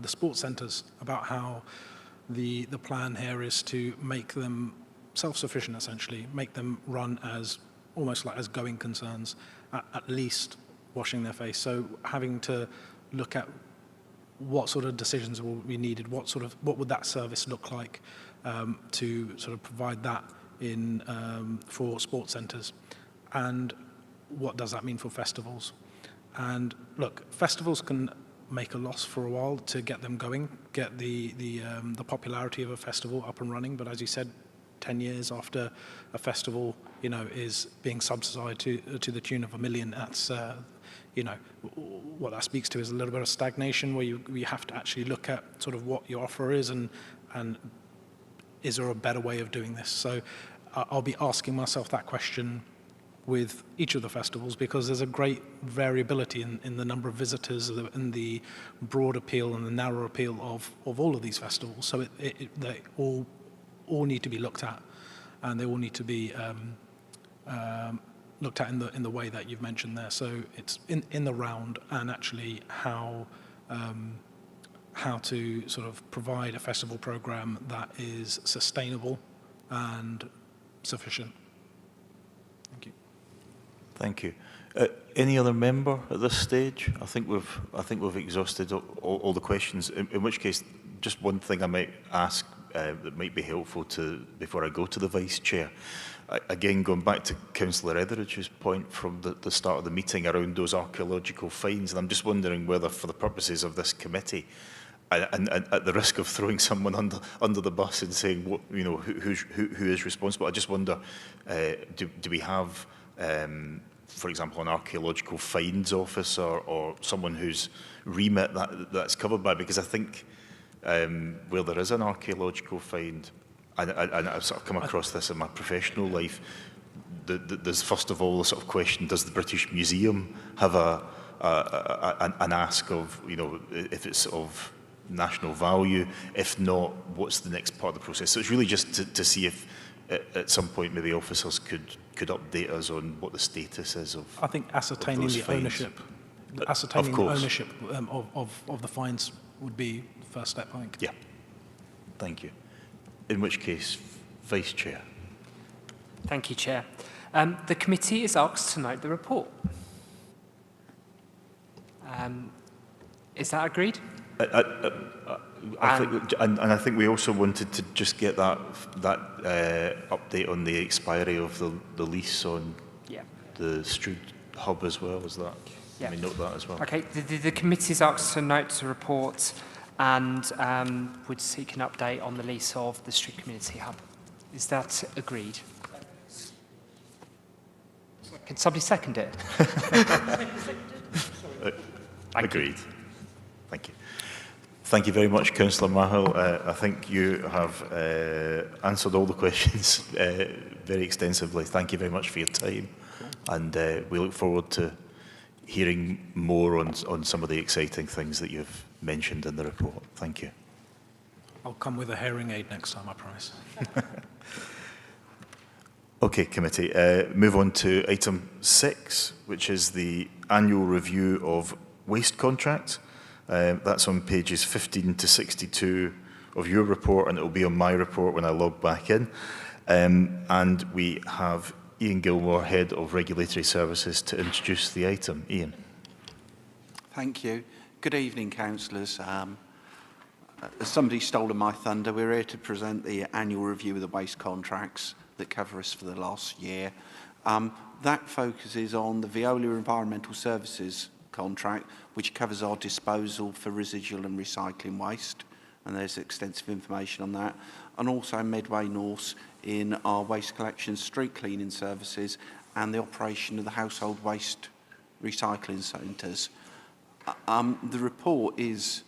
sports centres, about how the plan here is to make them self-sufficient, essentially, make them run as almost like as going concerns, at least washing their face. So having to look at what sort of decisions will be needed, what would that service look like to sort of provide that in for sports centres, and what does that mean for festivals? And look, festivals can make a loss for a while to get them going, get the popularity of a festival up and running. But as you said, 10 years after a festival, you know, is being subsidised to the tune of £1 million, that's you know, what that speaks to is a little bit of stagnation, where you have to actually look at sort of what your offer is and is there a better way of doing this? So I'll be asking myself that question with each of the festivals, because there's a great variability in the number of visitors and the broad appeal and the narrow appeal of all of these festivals. So they all need to be looked at, and they all need to be looked at in the way that you've mentioned there. So it's in the round, and actually how to sort of provide a festival program that is sustainable and sufficient. Thank you. Thank you. Any other member at this stage? I think we've exhausted all the questions. In which case, just one thing I might ask that might be helpful before I go to the Vice Chair. Again, going back to Councillor Etheridge's point from the start of the meeting around those archaeological finds, and I'm just wondering whether, for the purposes of this committee, and at the risk of throwing someone under the bus and saying what, you know, who is responsible, I just wonder, do we have, for example, an archaeological finds officer or someone whose remit that's covered by? Because I think where there is an archaeological find, and I've sort of come across this in my professional life, there's first of all the sort of question: does the British Museum have an ask of, you know, if it's of national value? If not, what's the next part of the process? So it's really just to see if at some point maybe officers could update us on what the status is of. I think ascertaining the ownership, of the fines would be the first step, I think. Yeah. Thank you. In which case, Vice Chair. Thank you, Chair. The committee is asked to note the report. Is that agreed? I think we also wanted to just get that update on the expiry of the lease on the Strood hub as well. Is that? Yeah. Can we note that as well? Okay. The committee is asked to note the report and would seek an update on the lease of the Strood Community Hub. Is that agreed? Can somebody second it? Agreed. Thank you. Thank you very much, Councillor Mahill. I think you have answered all the questions very extensively. Thank you very much for your time. And we look forward to hearing more on some of the exciting things that you've mentioned in the report. Thank you. I'll come with a hearing aid next time, I promise. Okay, committee. Move on to item 6, which is the annual review of waste contracts. That's on pages 15 to 62 of your report, and it will be on my report when I log back in. And we have Ian Gilmore, Head of Regulatory Services, to introduce the item. Ian. Thank you. Good evening, councillors. Somebody stolen my thunder. We're here to present the annual review of the waste contracts that cover us for the last year. That focuses on the Veolia Environmental Services contract, which covers our disposal for residual and recycling waste, and there's extensive information on that, and also Medway North in our waste collection, street cleaning services, and the operation of the household waste recycling centres. The report is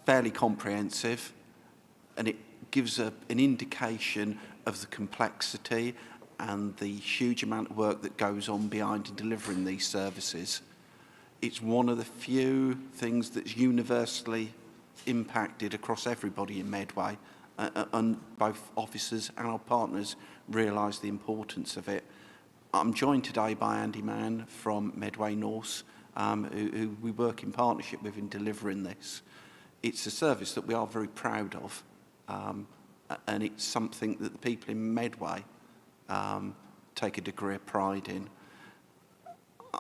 fairly comprehensive, and it gives an indication of the complexity and the huge amount of work that goes on behind delivering these services. It's one of the few things that's universally impacted across everybody in Medway, and both officers and our partners realise the importance of it. I'm joined today by Andy Mann from Medway North, who we work in partnership with in delivering this. It's a service that we are very proud of, and it's something that the people in Medway take a degree of pride in.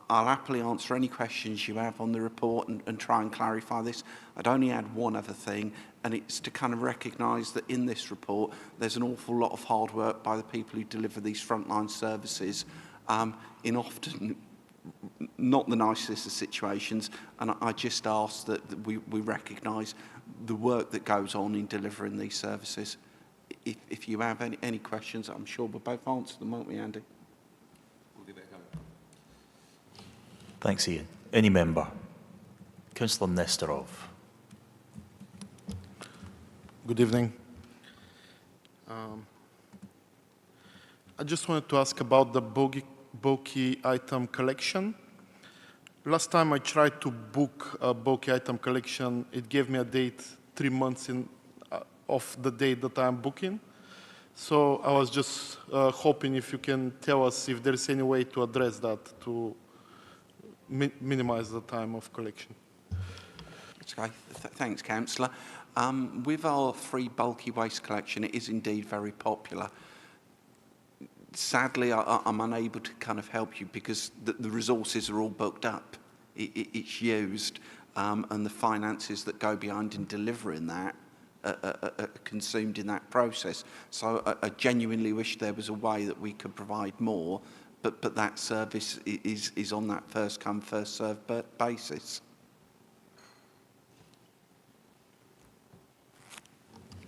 I'll happily answer any questions you have on the report and try and clarify this. I'd only add one other thing, and it's to kind of recognise that in this report there's an awful lot of hard work by the people who deliver these frontline services in often not the nicest of situations, and I just ask that we recognise the work that goes on in delivering these services. If you have any questions, I'm sure we'll both answer them, won't we, Andy? We'll give it a go. Thanks, Ian. Any member? Councillor Nestorov. Good evening. I just wanted to ask about the bulky item collection. Last time I tried to book a bulky item collection, it gave me a date 3 months of the date that I'm booking. So I was just hoping if you can tell us if there's any way to address that to minimize the time of collection. Okay. Thanks, Councillor. With our free bulky waste collection, it is indeed very popular. Sadly, I'm unable to kind of help you because the resources are all booked up. It's used, and the finances that go behind in delivering that are consumed in that process. So I genuinely wish there was a way that we could provide more, but that service is on that first come, first served basis.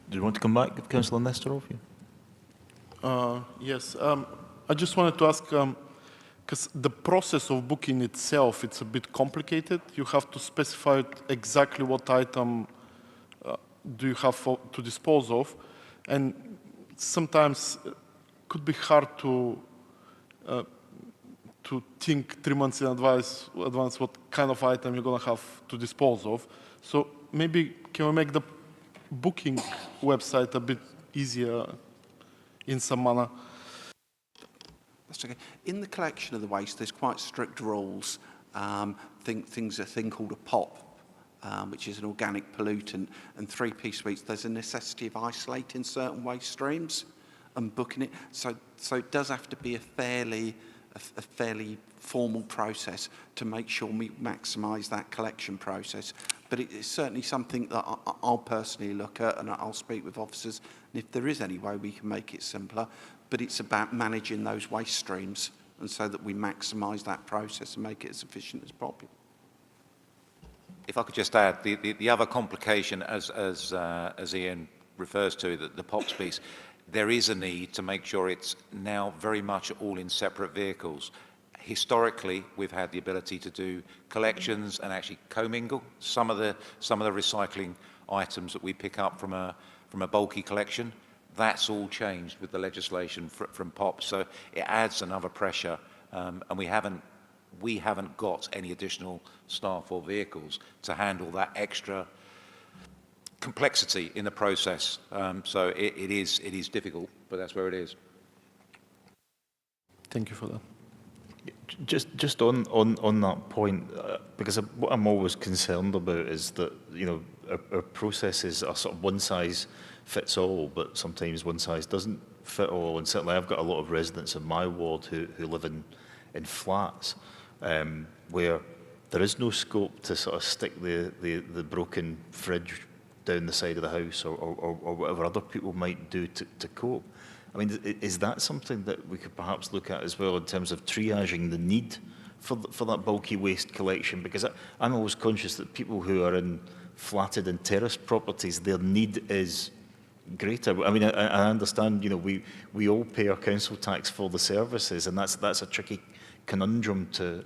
Do you want to come back, Councillor Nestorov? Yes. I just wanted to ask, because the process of booking itself, it's a bit complicated. You have to specify exactly what item do you have to dispose of, and sometimes it could be hard to think 3 months in advance what kind of item you're going to have to dispose of. So maybe can we make the booking website a bit easier in some manner? That's okay. In the collection of the waste, there's quite strict rules. A thing called a POP, which is an organic pollutant, and 3P suites. There's a necessity of isolating certain waste streams and booking it. So it does have to be a fairly formal process to make sure we maximise that collection process. But it's certainly something that I'll personally look at, and I'll speak with officers. And if there is any way we can make it simpler, but it's about managing those waste streams, and so that we maximise that process and make it as efficient as possible. If I could just add, the other complication, as Ian refers to, the POPs piece, there is a need to make sure it's now very much all in separate vehicles. historically, we've had the ability to do collections and actually commingle some of the recycling items that we pick up from a bulky collection. That's all changed with the legislation from POP, so it adds another pressure, and we haven't got any additional staff or vehicles to handle that extra complexity in the process. So it is difficult, but that's where it is. Thank you for that. Just on that point, because what I'm always concerned about is that, you know, our processes are sort of one size fits all, but sometimes one size doesn't fit all. And certainly I've got a lot of residents in my ward who live in flats where there is no scope to sort of stick the broken fridge down the side of the house or whatever other people might do to cope. I mean, is that something that we could perhaps look at as well in terms of triaging the need for that bulky waste collection? Because I'm always conscious that people who are in flatted and terraced properties, their need is greater. I mean, I understand, you know, we all pay our council tax for the services, and that's a tricky conundrum to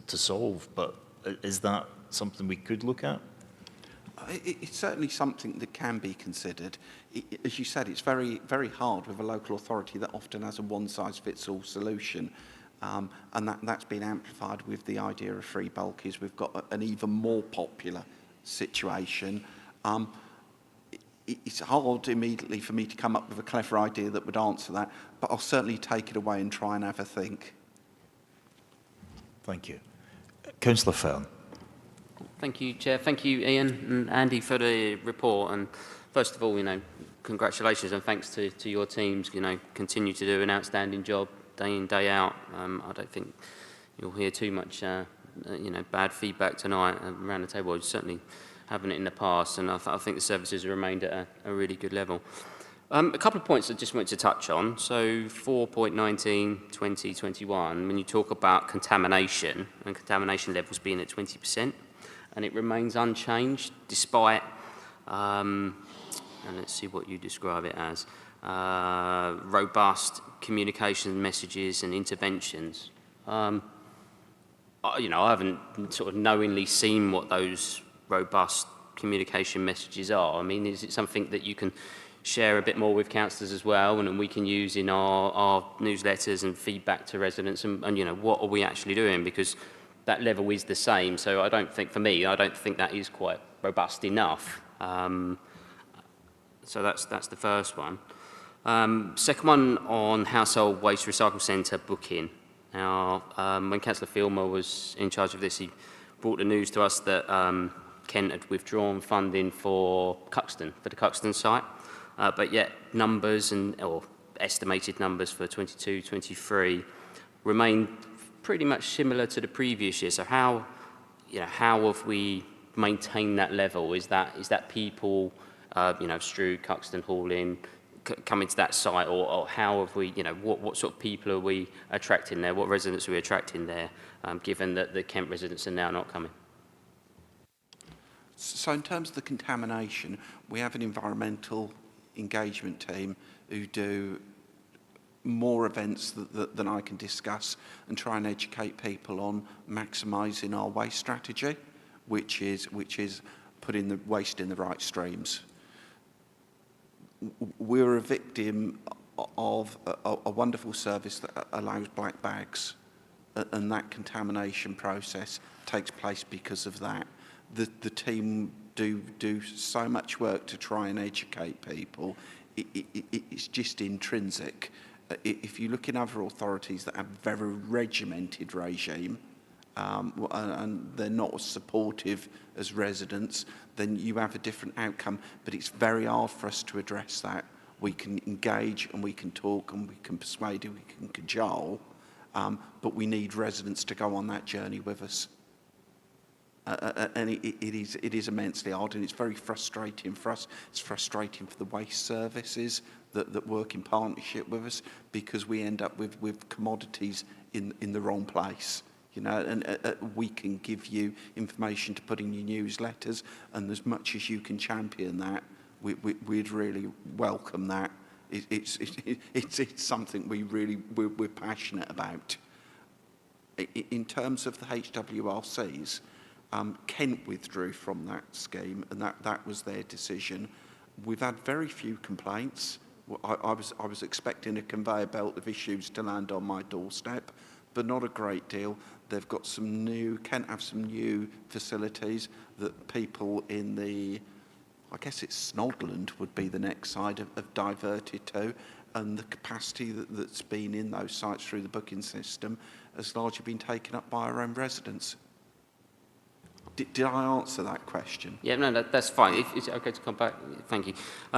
solve. But is that something we could look at? It's certainly something that can be considered. As you said, it's very, very hard with a local authority that often has a one-size-fits-all solution. And that's been amplified with the idea of free bulkies. We've got an even more popular situation. It's hard immediately for me to come up with a clever idea that would answer that, but I'll certainly take it away and try and have a think. Thank you. Councillor Fern. Thank you, Chair. Thank you, Ian and Andy, for the report. And first of all, you know, congratulations and thanks to your teams. You know, continue to do an outstanding job day in, day out. I don't think you'll hear too much, you know, bad feedback tonight around the table. I certainly haven't it in the past, and I think the services have remained at a really good level. A couple of points I just wanted to touch on. So 4.19, 2021, when you talk about contamination and contamination levels being at 20%, and it remains unchanged despite, and let's see what you describe it as, robust communication messages and interventions. You know, I haven't sort of knowingly seen what those robust communication messages are. I mean, is it something that you can share a bit more with councillors as well, and we can use in our newsletters and feedback to residents, and you know, what are we actually doing? Because that level is the same, so I don't think, for me, I don't think that is quite robust enough. So that's the first one. Second one on household waste recycle centre booking. Now, when Councillor Filmer was in charge of this, he brought the news to us that Kent had withdrawn funding for the Cuxton site, but yet numbers or estimated numbers for 22-23 remain pretty much similar to the previous year. So how have we maintained that level? Is that people, you know, Strood, Cuxton, Hall coming to that site, or how have we, you know, what sort of people are we attracting there? What residents are we attracting there, given that the Kent residents are now not coming? So in terms of the contamination, we have an environmental engagement team who do more events than I can discuss and try and educate people on maximising our waste strategy, which is putting the waste in the right streams. We're a victim of a wonderful service that allows black bags, and that contamination process takes place because of that. The team do so much work to try and educate people. It's just intrinsic. If you look in other authorities that have very regimented regime, and they're not as supportive as residents, then you have a different outcome. But it's very hard for us to address that. We can engage and we can talk and we can persuade and we can cajole, but we need residents to go on that journey with us. And it is immensely hard, and it's very frustrating for us. It's frustrating for the waste services that work in partnership with us, because we end up with commodities in the wrong place. You know, and we can give you information to put in your newsletters, and as much as you can champion that, we'd really welcome that. It's something we're passionate about. In terms of the HWRCs, Kent withdrew from that scheme, and that was their decision. We've had very few complaints. I was expecting a conveyor belt of issues to land on my doorstep, but not a great deal. They've got some new, Kent have some new facilities that people in the, I guess it's Snodland would be the next side, have diverted to, and the capacity that's been in those sites through the booking system has largely been taken up by our own residents. Did I answer that question? Yeah, no, that's fine. Is it okay to come back? Thank you.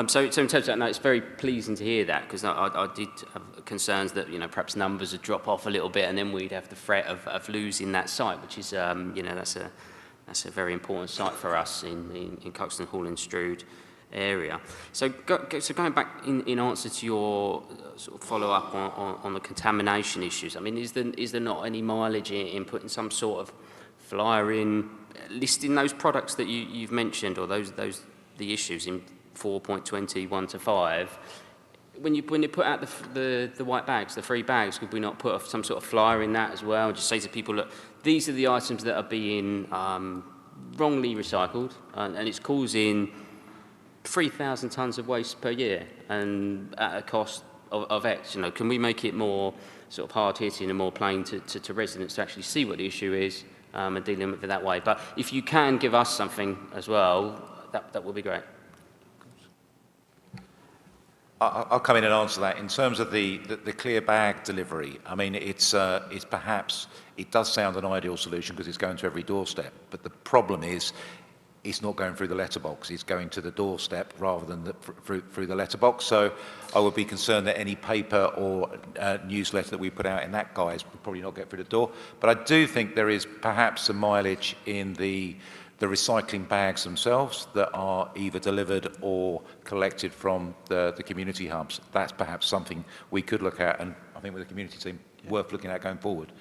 So in terms of that, no, it's very pleasing to hear that, because I did have concerns that, perhaps numbers would drop off a little bit, and then we'd have the threat of losing that site, which is, that's a very important site for us in Cuxton Hall and Strood area. So going back in answer to your sort of follow-up on the contamination issues, I mean, is there not any mileage in putting some sort of flyer in, listing those products that you've mentioned, or the issues in 4.20, 1 to 5? When you put out the white bags, the free bags, could we not put some sort of flyer in that as well? Just say to people, look, these are the items that are being wrongly recycled, and it's causing 3,000 tonnes of waste per year, and at a cost of X. Can we make it more sort of hard-hitting and more plain to residents to actually see what the issue is, and dealing with it that way? But if you can give us something as well, that would be great. I'll come in and answer that. In terms of the clear bag delivery, I mean, it's perhaps, it does sound an ideal solution because it's going to every doorstep, but the problem is it's not going through the letterbox, it's going to the doorstep rather than through the letterbox. So I would be concerned that any paper or newsletter that we put out in that guise would probably not get through the door. But I do think there is perhaps some mileage in the recycling bags themselves that are either delivered or collected from the community hubs. That's perhaps something we could look at, and I think with the community team, worth looking at going forward.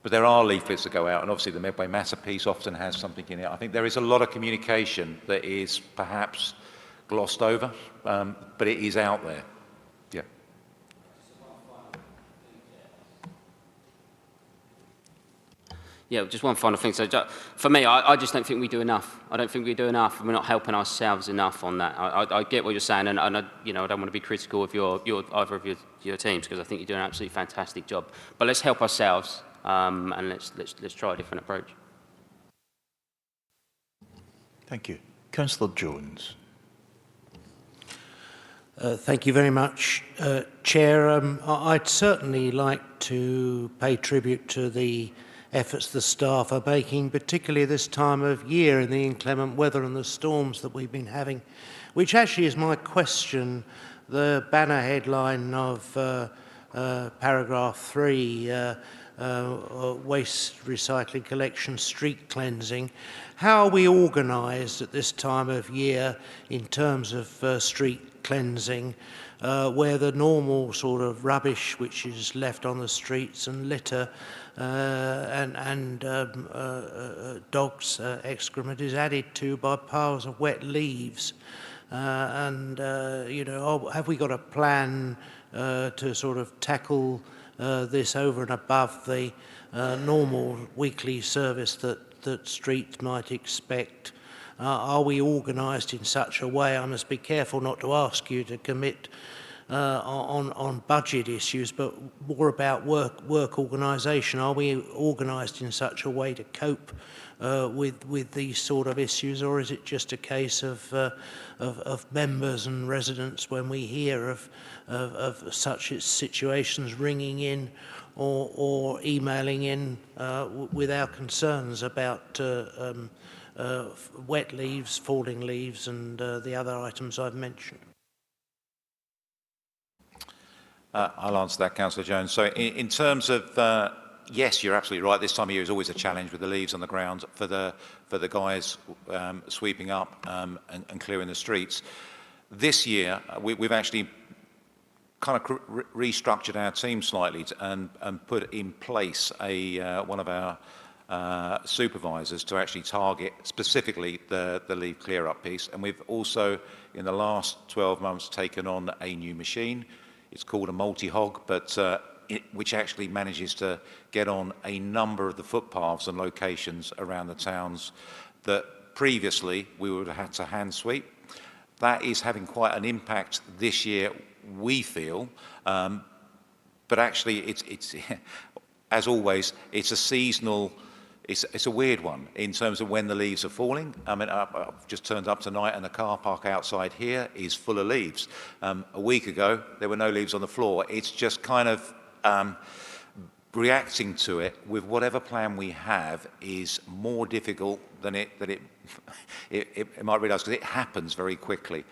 But there are leaflets that go out, and obviously the Medway Matter piece often has something in it. I think there is a lot of communication that is perhaps glossed over, but it is out there. Yeah. Yeah, just one final thing. So for me, I just don't think we do enough. I don't think we do enough, and we're not helping ourselves enough on that. I get what you're saying, and I don't want to be critical of either of your teams, because I think you do an absolutely fantastic job. But let's help ourselves, and let's try a different approach. Thank you. Councillor Jones. Thank you very much, Chair. I'd certainly like to pay tribute to the efforts the staff are making, particularly this time of year in the inclement weather and the storms that we've been having, which actually is my question. The banner headline of paragraph 3, waste recycling collection, street cleansing. How are we organised at this time of year in terms of street cleansing, where the normal sort of rubbish which is left on the streets and litter and dogs' excrement is added to by piles of wet leaves? Have we got a plan to sort of tackle this over and above the normal weekly service that streets might expect? Are we organised in such a way? I must be careful not to ask you to commit on budget issues, but more about work organisation. Are we organised in such a way to cope with these sort of issues, or is it just a case of members and residents, when we hear of such situations, ringing in or emailing in with our concerns about wet leaves, falling leaves, and the other items I've mentioned? I'll answer that, Councillor Jones. So in terms of, yes, you're absolutely right. This time of year is always a challenge with the leaves on the ground for the guys sweeping up and clearing the streets. This year, we've actually kind of restructured our team slightly and put in place one of our supervisors to actually target specifically the leaf clear-up piece. And we've also, in the last 12 months, taken on a new machine. It's called a multi-hog, but which actually manages to get on a number of the footpaths and locations around the towns that previously we would have had to hand sweep. That is having quite an impact this year, we feel, but actually it's as always, it's a seasonal, it's a weird one in terms of when the leaves are falling. I mean, I've just turned up tonight and the car park outside here is full of leaves. A week ago, there were no leaves on the floor. It's just kind of reacting to it with whatever plan we have is more difficult than it might realise, because it happens very quickly.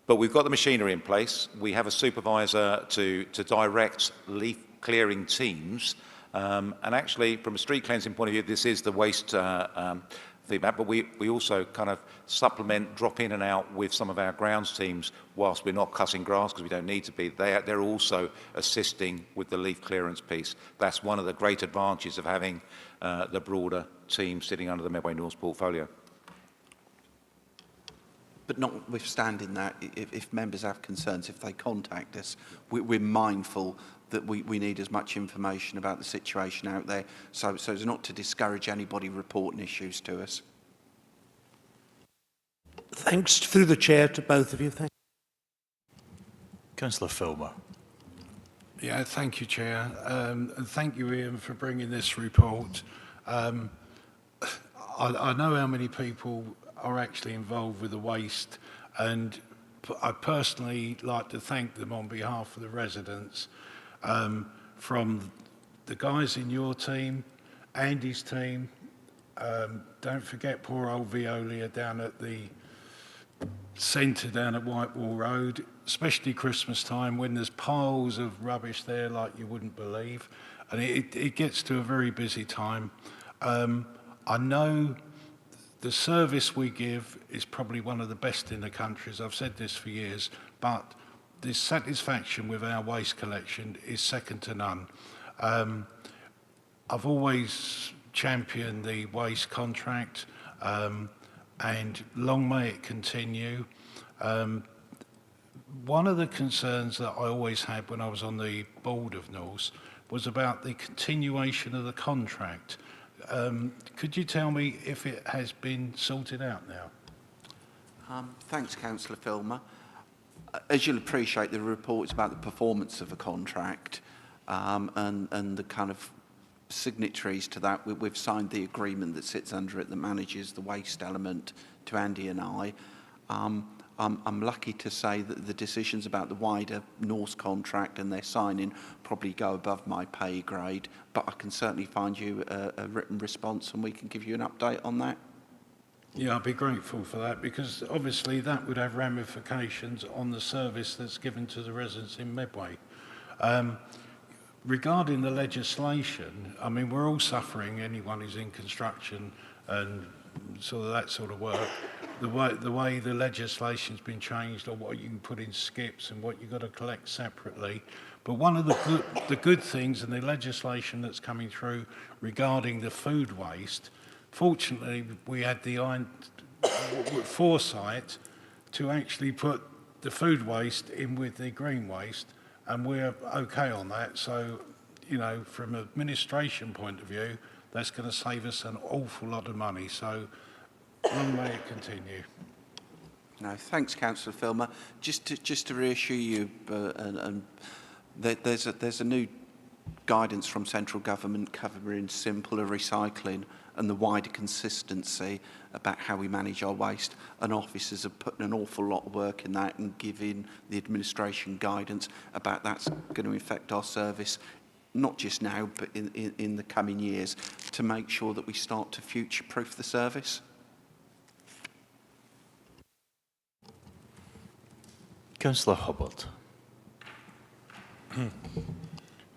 But we've got the machinery in place. We have a supervisor to direct leaf clearing teams. And actually, from a street cleansing point of view, this is the waste feedback, but we also kind of supplement, drop in and out with some of our grounds teams whilst we're not cutting grass, because we don't need to be. They're also assisting with the leaf clearance piece. That's one of the great advantages of having the broader team sitting under the Medway North portfolio. But notwithstanding that, if members have concerns, if they contact us, we're mindful that we need as much information about the situation out there, so as not to discourage anybody reporting issues to us. Thanks through the chair to both of you. Thank Councillor Filmer. Yeah, thank you, Chair. And thank you, Ian, for bringing this report. I know how many people are actually involved with the waste, and I personally like to thank them on behalf of the residents, from the guys in your team, Andy's team. Don't forget poor old Veolia down at the centre down at Whitewall Road, especially Christmas time when there's piles of rubbish there like you wouldn't believe, and it gets to a very busy time. I know the service we give is probably one of the best in the country, as I've said this for years, but the satisfaction with our waste collection is second to none. I've always championed the waste contract, and long may it continue. One of the concerns that I always had when I was on the board of Norse was about the continuation of the contract. Could you tell me if it has been sorted out now? Thanks, Councillor Filmer. As you'll appreciate, the report is about the performance of a contract, and the kind of signatories to that. We've signed the agreement that sits under it that manages the waste element to Andy and I. I'm lucky to say that the decisions about the wider Norse contract and their signing probably go above my pay grade, but I can certainly find you a written response and we can give you an update on that. Yeah, I'd be grateful for that, because obviously that would have ramifications on the service that's given to the residents in Medway. Regarding the legislation, I mean, we're all suffering, anyone who's in construction and sort of that sort of work, the way the legislation's been changed, or what you can put in skips and what you've got to collect separately. But one of the good things in the legislation that's coming through regarding the food waste, fortunately we had the foresight to actually put the food waste in with the green waste, and we're okay on that. So, you know, from an administration point of view, that's going to save us an awful lot of money. So long may it continue. No, thanks, Councillor Filmer. Just to reassure you, there's a new guidance from central government covering simpler recycling and the wider consistency about how we manage our waste, and officers are putting an awful lot of work in that and giving the administration guidance about that's going to affect our service, not just now, but in the coming years, to make sure that we start to future-proof the service. Councillor Hubbard.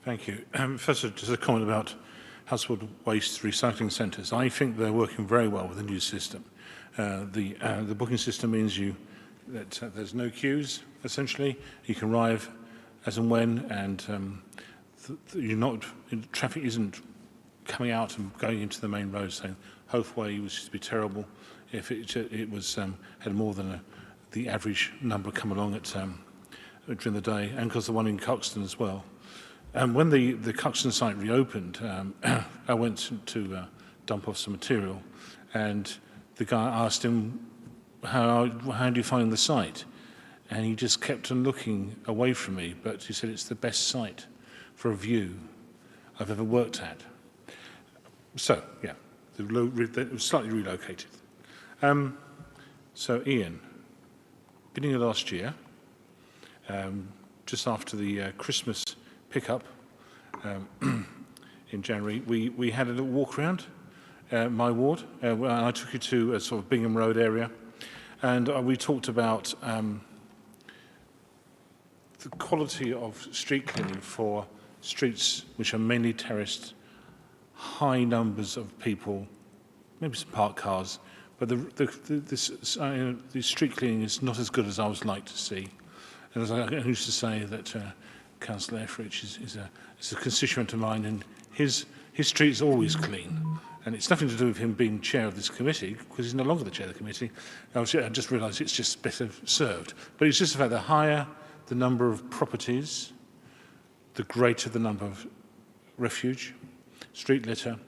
Thank you. First, just a comment about household waste recycling centres. I think they're working very well with the new system. The booking system means that there's no queues, essentially. You can arrive as and when, and traffic isn't coming out and going into the main road, saying Hothway used to be terrible if it was had more than the average number come along at during the day, and because the one in Coxton as well. when the Cuxton site reopened, I went to dump off some material, and the guy asked him, how do you find the site? And he just kept on looking away from me, but he said it's the best site for a view I've ever worked at. So, yeah, it was slightly relocated. So, Ian, beginning of last year, just after the Christmas pickup in January, we had a little walk around my ward. I took you to a sort of Bingham Road area, and we talked about the quality of street cleaning for streets which are mainly terraced, high numbers of people, maybe some parked cars, but the street cleaning is not as good as I would like to see. And as I used to say that Councillor Etheridge is a constituent of mine, and his street is always clean. And it's nothing to do with him being chair of this committee, because he's no longer the chair of the committee. I just realised it's just better served. But it's just the fact the higher the number of properties, the greater the number of refuge, street litter.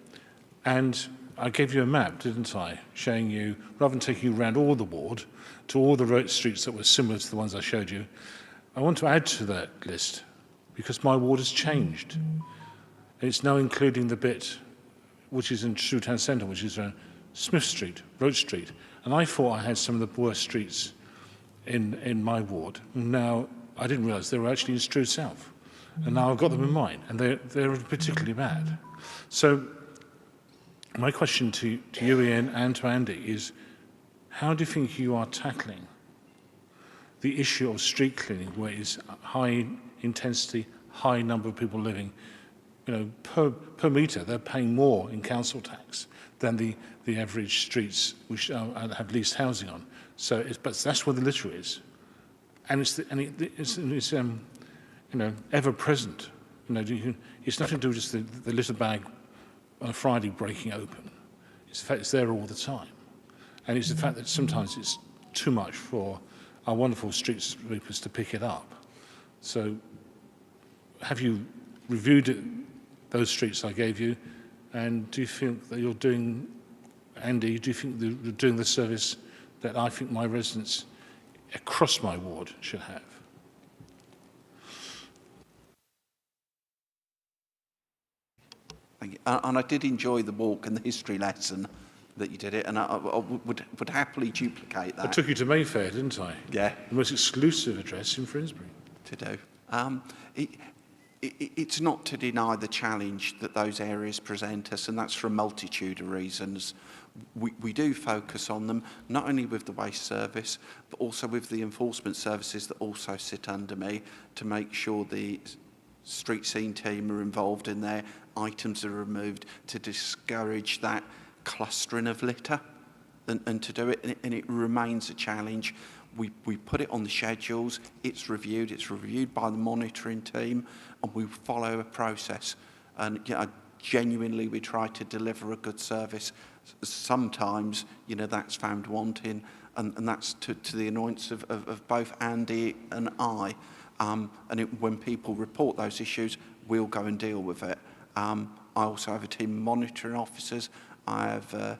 And I gave you a map, didn't I, showing you, rather than taking you around all the ward, to all the road streets that were similar to the ones I showed you, I want to add to that list, because my ward has changed. It's now including the bit which is in True Town Centre, which is Smith Street, Road Street. And I thought I had some of the worst streets in my ward. Now, I didn't realise they were actually in True South. And now I've got them in mind, and they're particularly bad. So my question to you, Ian, and to Andy is, how do you think you are tackling the issue of street cleaning, where it's high intensity, high number of people living? You know, per metre, they're paying more in council tax than the average streets which have leased housing on. So, but that's where the litter is, and it's you know, ever present. You know, it's nothing to do with just the litter bag on a Friday breaking open. It's the fact it's there all the time, and it's the fact that sometimes it's too much for our wonderful street sweepers to pick it up. So, have you reviewed those streets I gave you, and do you think that you're doing, Andy, do you think that you're doing the service that I think my residents across my ward should have? Thank you. And I did enjoy the walk and the history lesson that you did it, and I would happily duplicate that. I took you to Mayfair, didn't I? Yeah. The most exclusive address in Finsbury. To do. It's not to deny the challenge that those areas present us, and that's for a multitude of reasons. We do focus on them, not only with the waste service, but also with the enforcement services that also sit under me, to make sure the street scene team are involved in there, items are removed, to discourage that clustering of litter, and to do it, and it remains a challenge. We put it on the schedules, it's reviewed by the monitoring team, and we follow a process. And you know, genuinely we try to deliver a good service. Sometimes, you know, that's found wanting, and that's to the annoyance of both Andy and I. When people report those issues, we'll go and deal with it. I also have a team of monitoring officers. I have the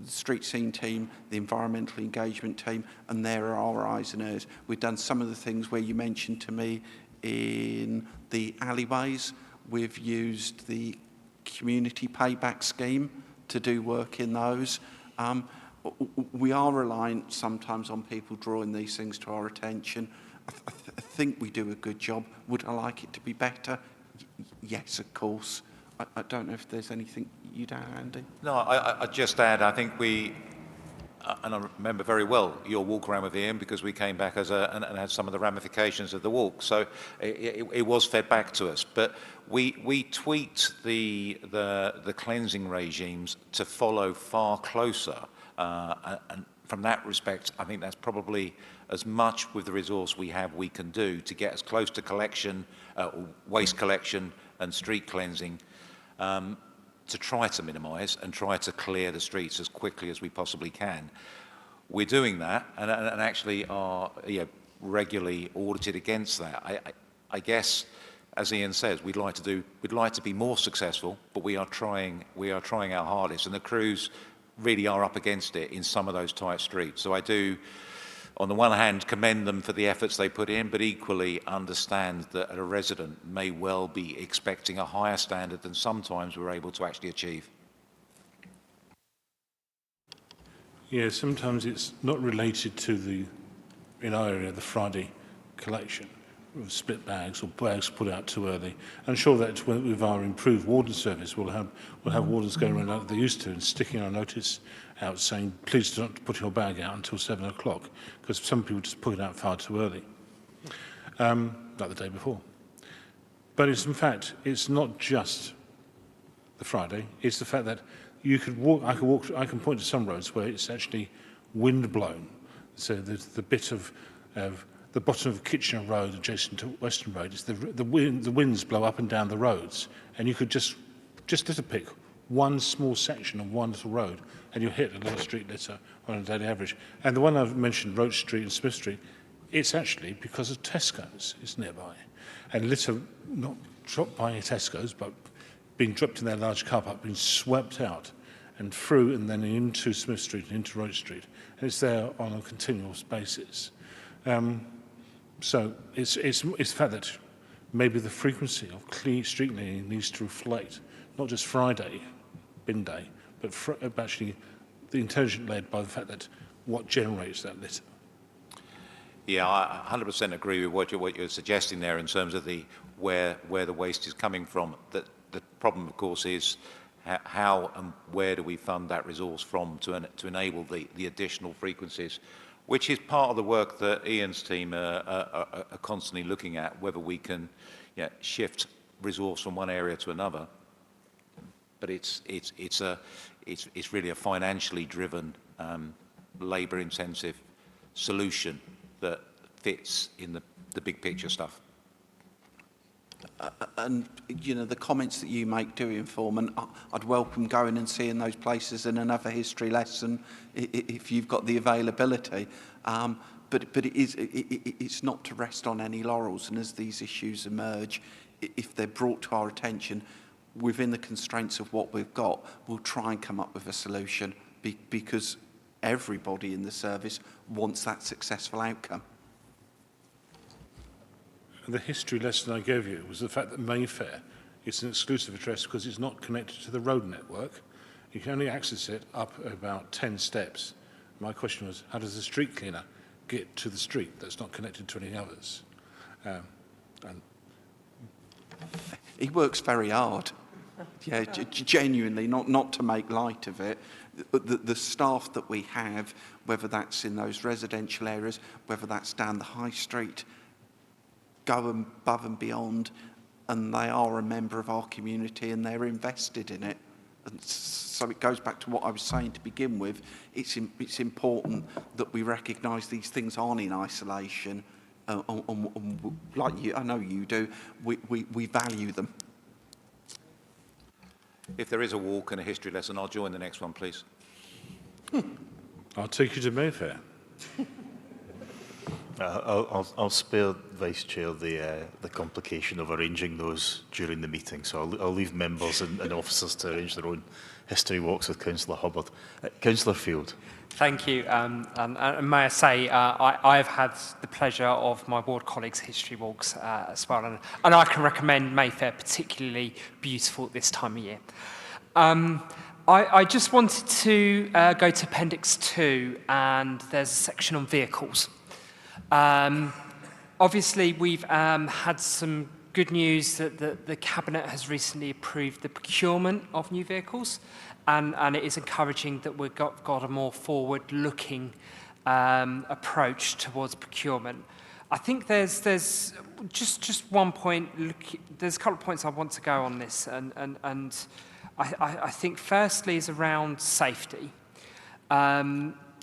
street scene team, the environmental engagement team, and there are our eyes and ears. We've done some of the things where you mentioned to me in the alleyways. We've used the community payback scheme to do work in those. We are reliant sometimes on people drawing these things to our attention. I think we do a good job. Would I like it to be better? Yes, of course. I don't know if there's anything you'd add, Andy? No, I'd just add, I think and I remember very well your walk around with Ian, because we came back and had some of the ramifications of the walk. So it was fed back to us. But we tweaked the cleansing regimes to follow far closer. And from that respect, I think that's probably as much with the resource we have we can do to get as close to collection, waste collection and street cleansing, to try to minimise and try to clear the streets as quickly as we possibly can. We're doing that, and actually are regularly audited against that. I guess as Ian says, we'd like to be more successful, but we are trying our hardest, and the crews really are up against it in some of those tight streets. So I do, on the one hand, commend them for the efforts they put in, but equally understand that a resident may well be expecting a higher standard than sometimes we're able to actually achieve. Yeah, sometimes it's not related to the, in our area, the Friday collection of split bags or bags put out too early. I'm sure that with our improved warden service, we'll have wardens going around like they used to and sticking our notice out saying, please don't put your bag out until 7 o'clock, because some people just put it out far too early, like the day before. But it's, in fact, it's not just the Friday, it's the fact that you could walk, I can point to some roads where it's actually wind blown. So the bit of the bottom of Kitchener Road adjacent to Western Road, it's the winds blow up and down the roads, and you could just litter pick one small section of one little road, and you hit a lot of street litter on a daily average. And the one I've mentioned, Roach Street and Smith Street, it's actually because of Tesco's, it's nearby. And litter not dropped by Tesco's, but being dropped in their large car park, being swept out and through and then into Smith Street and into Roach Street. And it's there on a continuous basis. So it's the fact that maybe the frequency of street cleaning needs to reflect not just Friday, bin day, but actually the intelligent led by the fact that what generates that litter. Yeah, I 100% agree with what you're suggesting there in terms of where the waste is coming from. The problem, of course, is how and where do we fund that resource from to enable the additional frequencies, which is part of the work that Ian's team are constantly looking at, whether we can shift resource from one area to another. But it's really a financially driven, labour-intensive solution that fits in the big picture stuff. And, you know, the comments that you make do inform, and I'd welcome going and seeing those places in another history lesson if you've got the availability. But it's not to rest on any laurels, and as these issues emerge, if they're brought to our attention within the constraints of what we've got, we'll try and come up with a solution because everybody in the service wants that successful outcome. And the history lesson I gave you was the fact that Mayfair is an exclusive address because it's not connected to the road network. You can only access it up about 10 steps. My question was, how does the street cleaner get to the street that's not connected to any others? He works very hard. Yeah, genuinely, not to make light of it. The staff that we have, whether that's in those residential areas, whether that's down the high street, go above and beyond, and they are a member of our community and they're invested in it. And so it goes back to what I was saying to begin with. It's important that we recognise these things aren't in isolation. Like you, I know you do, we value them. If there is a walk and a history lesson, I'll join the next one, please. I'll take you to Mayfair. I'll spare Vice Chair the complication of arranging those during the meeting, so I'll leave members and officers to arrange their own history walks with Councillor Hubbard. Councillor Field. Thank you, and may I say, I have had the pleasure of my ward colleagues' history walks as well, and I can recommend Mayfair, particularly beautiful at this time of year. I just wanted to go to Appendix 2, and there's a section on vehicles. Obviously, we've had some good news that the Cabinet has recently approved the procurement of new vehicles, and it is encouraging that we've got a more forward-looking approach towards procurement. I think there's just one point. There's a couple of points I want to go on this, and I think firstly is around safety.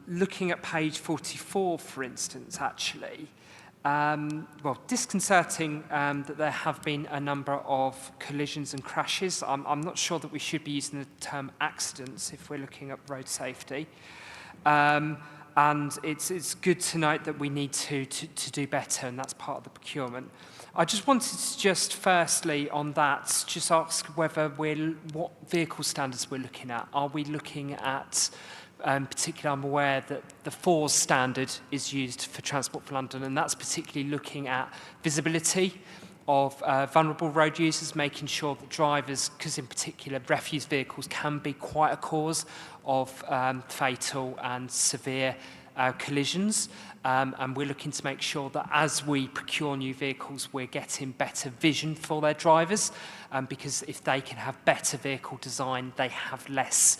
Looking at page 44, for instance, actually, well, disconcerting that there have been a number of collisions and crashes. I'm not sure that we should be using the term accidents if we're looking at road safety. And it's good to note that we need to do better, and that's part of the procurement. I just wanted to just firstly on that, just ask whether what vehicle standards we're looking at. Are we looking at, particularly I'm aware that the 4 standard is used for Transport for London, and that's particularly looking at visibility of vulnerable road users, making sure that drivers, because in particular refuse vehicles can be quite a cause of fatal and severe collisions. And we're looking to make sure that as we procure new vehicles, we're getting better vision for their drivers, because if they can have better vehicle design, they have less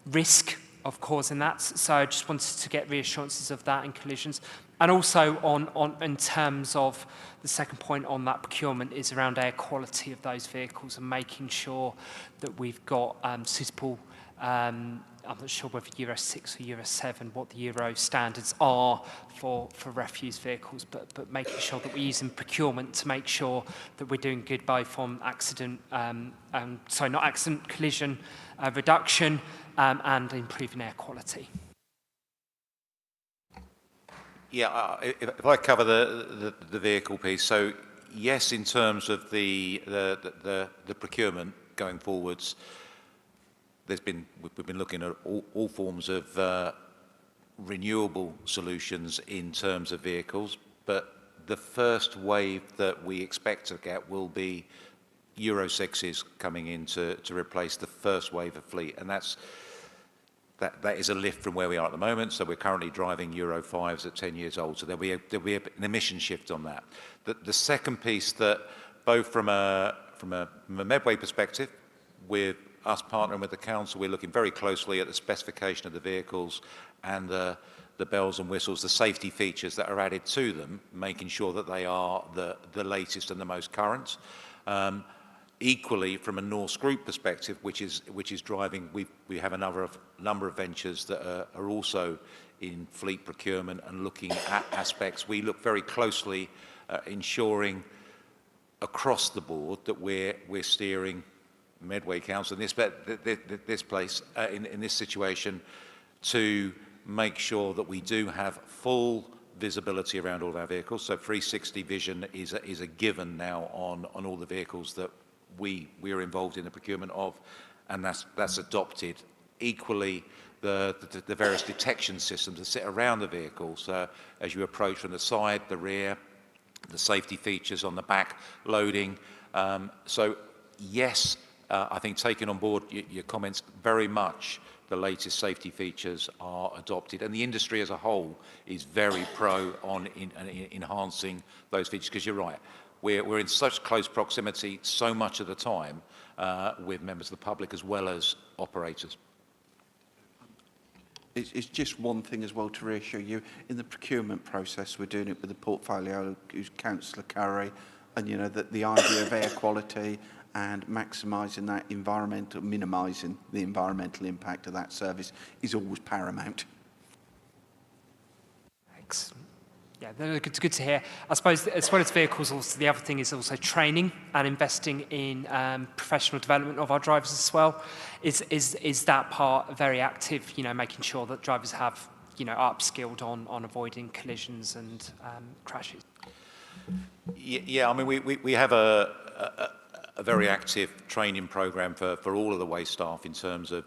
risk of causing that. So I just wanted to get reassurances of that in collisions. And also in terms of the second point on that procurement is around air quality of those vehicles and making sure that we've got suitable, I'm not sure whether Euro 6 or Euro 7, what the Euro standards are for refuse vehicles, but making sure that we're using procurement to make sure that we're doing good both on accident, collision reduction and improving air quality. Yeah, if I cover the vehicle piece, so yes, in terms of the procurement going forwards, we've been looking at all forms of renewable solutions in terms of vehicles, but the first wave that we expect to get will be Euro 6s coming in to replace the first wave of fleet, and that is a lift from where we are at the moment. So we're currently driving Euro 5s at 10 years old, so there'll be an emission shift on that. The second piece, that both from a Medway perspective, with us partnering with the council, we're looking very closely at the specification of the vehicles and the bells and whistles, the safety features that are added to them, making sure that they are the latest and the most current. Equally, from a Norse Group perspective, which is driving, we have a number of ventures that are also in fleet procurement and looking at aspects. We look very closely ensuring across the board that we're steering Medway Council in this place in this situation to make sure that we do have full visibility around all of our vehicles. So 360 vision is a given now on all the vehicles that we are involved in the procurement of, and that's adopted. Equally, the various detection systems that sit around the vehicles as you approach from the side, the rear, the safety features on the back, loading. So yes, I think taking on board your comments, very much the latest safety features are adopted, and the industry as a whole is very pro on enhancing those features, because you're right. We're in such close proximity so much of the time with members of the public as well as operators. It's just one thing as well to reassure you. In the procurement process, we're doing it with the portfolio, who's Councillor Curry, and you know that the idea of air quality and maximising that minimising the environmental impact of that service is always paramount. Thanks. Yeah, it's good to hear. I suppose as well as vehicles, also the other thing is also training and investing in professional development of our drivers as well. Is that part very active? You know, making sure that drivers have upskilled on avoiding collisions and crashes. Yeah, I mean we have a very active training program for all of the Waste staff in terms of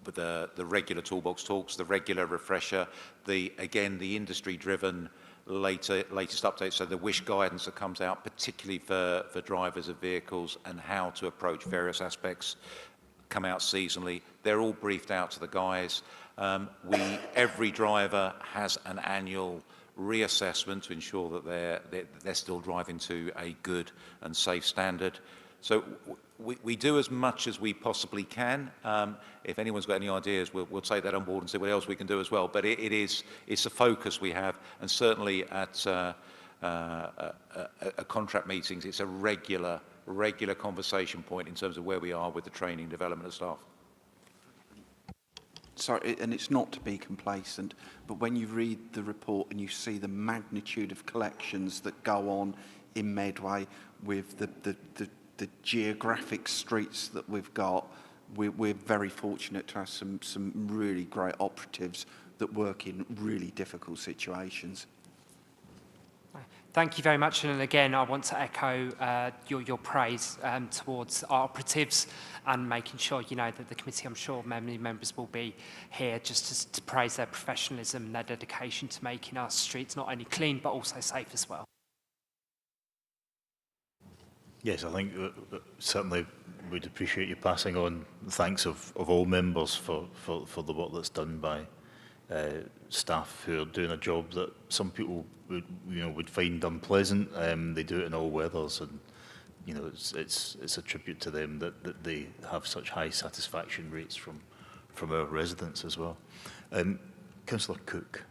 the regular toolbox talks, the regular refresher, the industry-driven latest updates, so the WISH guidance that comes out, particularly for drivers of vehicles and how to approach various aspects, come out seasonally. They're all briefed out to the guys. Every driver has an annual reassessment to ensure that they're still driving to a good and safe standard. So we do as much as we possibly can. If anyone's got any ideas, we'll take that on board and see what else we can do as well. But it's a focus we have, and certainly at contract meetings, it's a regular conversation point in terms of where we are with the training and development of staff. Sorry, and it's not to be complacent, but when you read the report and you see the magnitude of collections that go on in Medway with the geographic streets that we've got, we're very fortunate to have some really great operatives that work in really difficult situations. Thank you very much, and again, I want to echo your praise towards our operatives and making sure, that the committee, I'm sure many members will be here just to praise their professionalism and their dedication to making our streets not only clean but also safe as well. Yes, I think certainly we'd appreciate you passing on thanks of all members for the work that's done by staff who are doing a job that some people would find unpleasant. They do it in all weathers, and it's a tribute to them that they have such high satisfaction rates from our residents as well. Councillor Cook.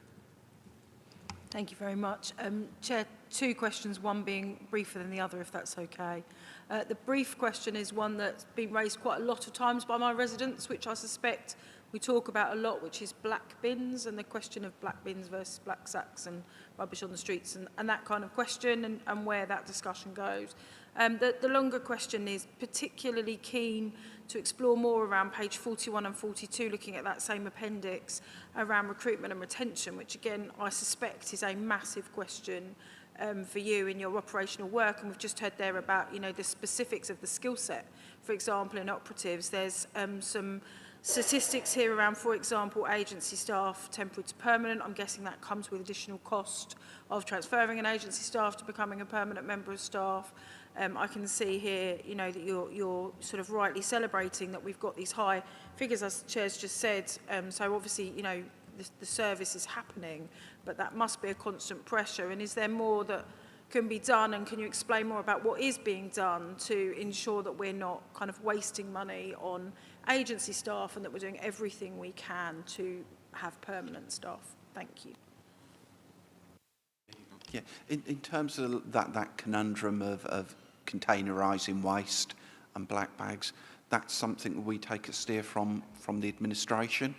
Thank you very much. Chair, 2 questions, one being briefer than the other, if that's okay. The brief question is one that's been raised quite a lot of times by my residents, which I suspect we talk about a lot, which is black bins and the question of black bins versus black sacks and rubbish on the streets and that kind of question and where that discussion goes. The longer question is particularly keen to explore more around page 41 and 42, looking at that same appendix around recruitment and retention, which again I suspect is a massive question for you in your operational work. And we've just heard there about the specifics of the skill set. For example, in operatives, there's some statistics here around, for example, agency staff, temporary to permanent. I'm guessing that comes with additional cost of transferring an agency staff to becoming a permanent member of staff. I can see here, that you're sort of rightly celebrating that we've got these high figures, as the Chair's just said. So obviously, the service is happening, but that must be a constant pressure. And is there more that can be done, and can you explain more about what is being done to ensure that we're not kind of wasting money on agency staff and that we're doing everything we can to have permanent staff? Thank you. Yeah, in terms of that conundrum of containerising waste and black bags, that's something we take a steer from the administration,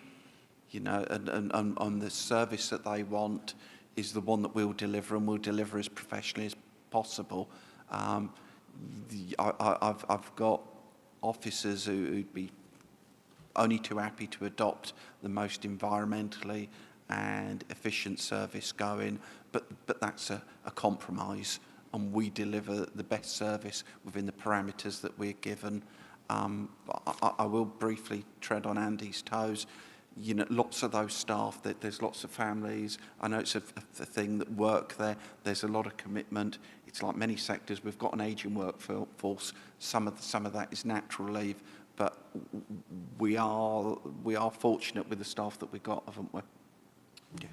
and on the service that they want is the one that we'll deliver, and we'll deliver as professionally as possible. I've got officers who'd be only too happy to adopt the most environmentally and efficient service going, but that's a compromise, and we deliver the best service within the parameters that we're given. I will briefly tread on Andy's toes. Lots of those staff, there's lots of families. I know it's a thing that work there. There's a lot of commitment. It's like many sectors. We've got an ageing workforce. Some of that is natural leave, but we are fortunate with the staff that we've got, haven't we? Yeah.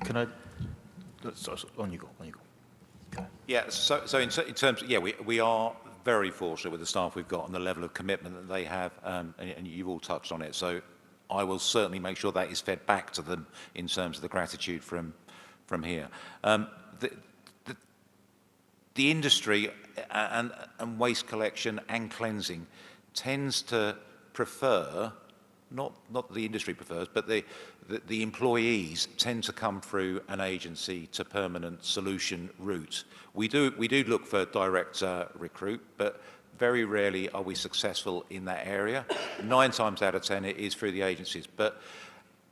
Can I? On you go. Okay. Yeah. So in terms, we are very fortunate with the staff we've got and the level of commitment that they have, and you've all touched on it. So I will certainly make sure that is fed back to them in terms of the gratitude from here. The industry and waste collection and cleansing tends to prefer, not the industry prefers, but the employees tend to come through an agency to permanent solution route. We do look for direct recruit, but very rarely are we successful in that area. 9 times out of 10 it is through the agencies, but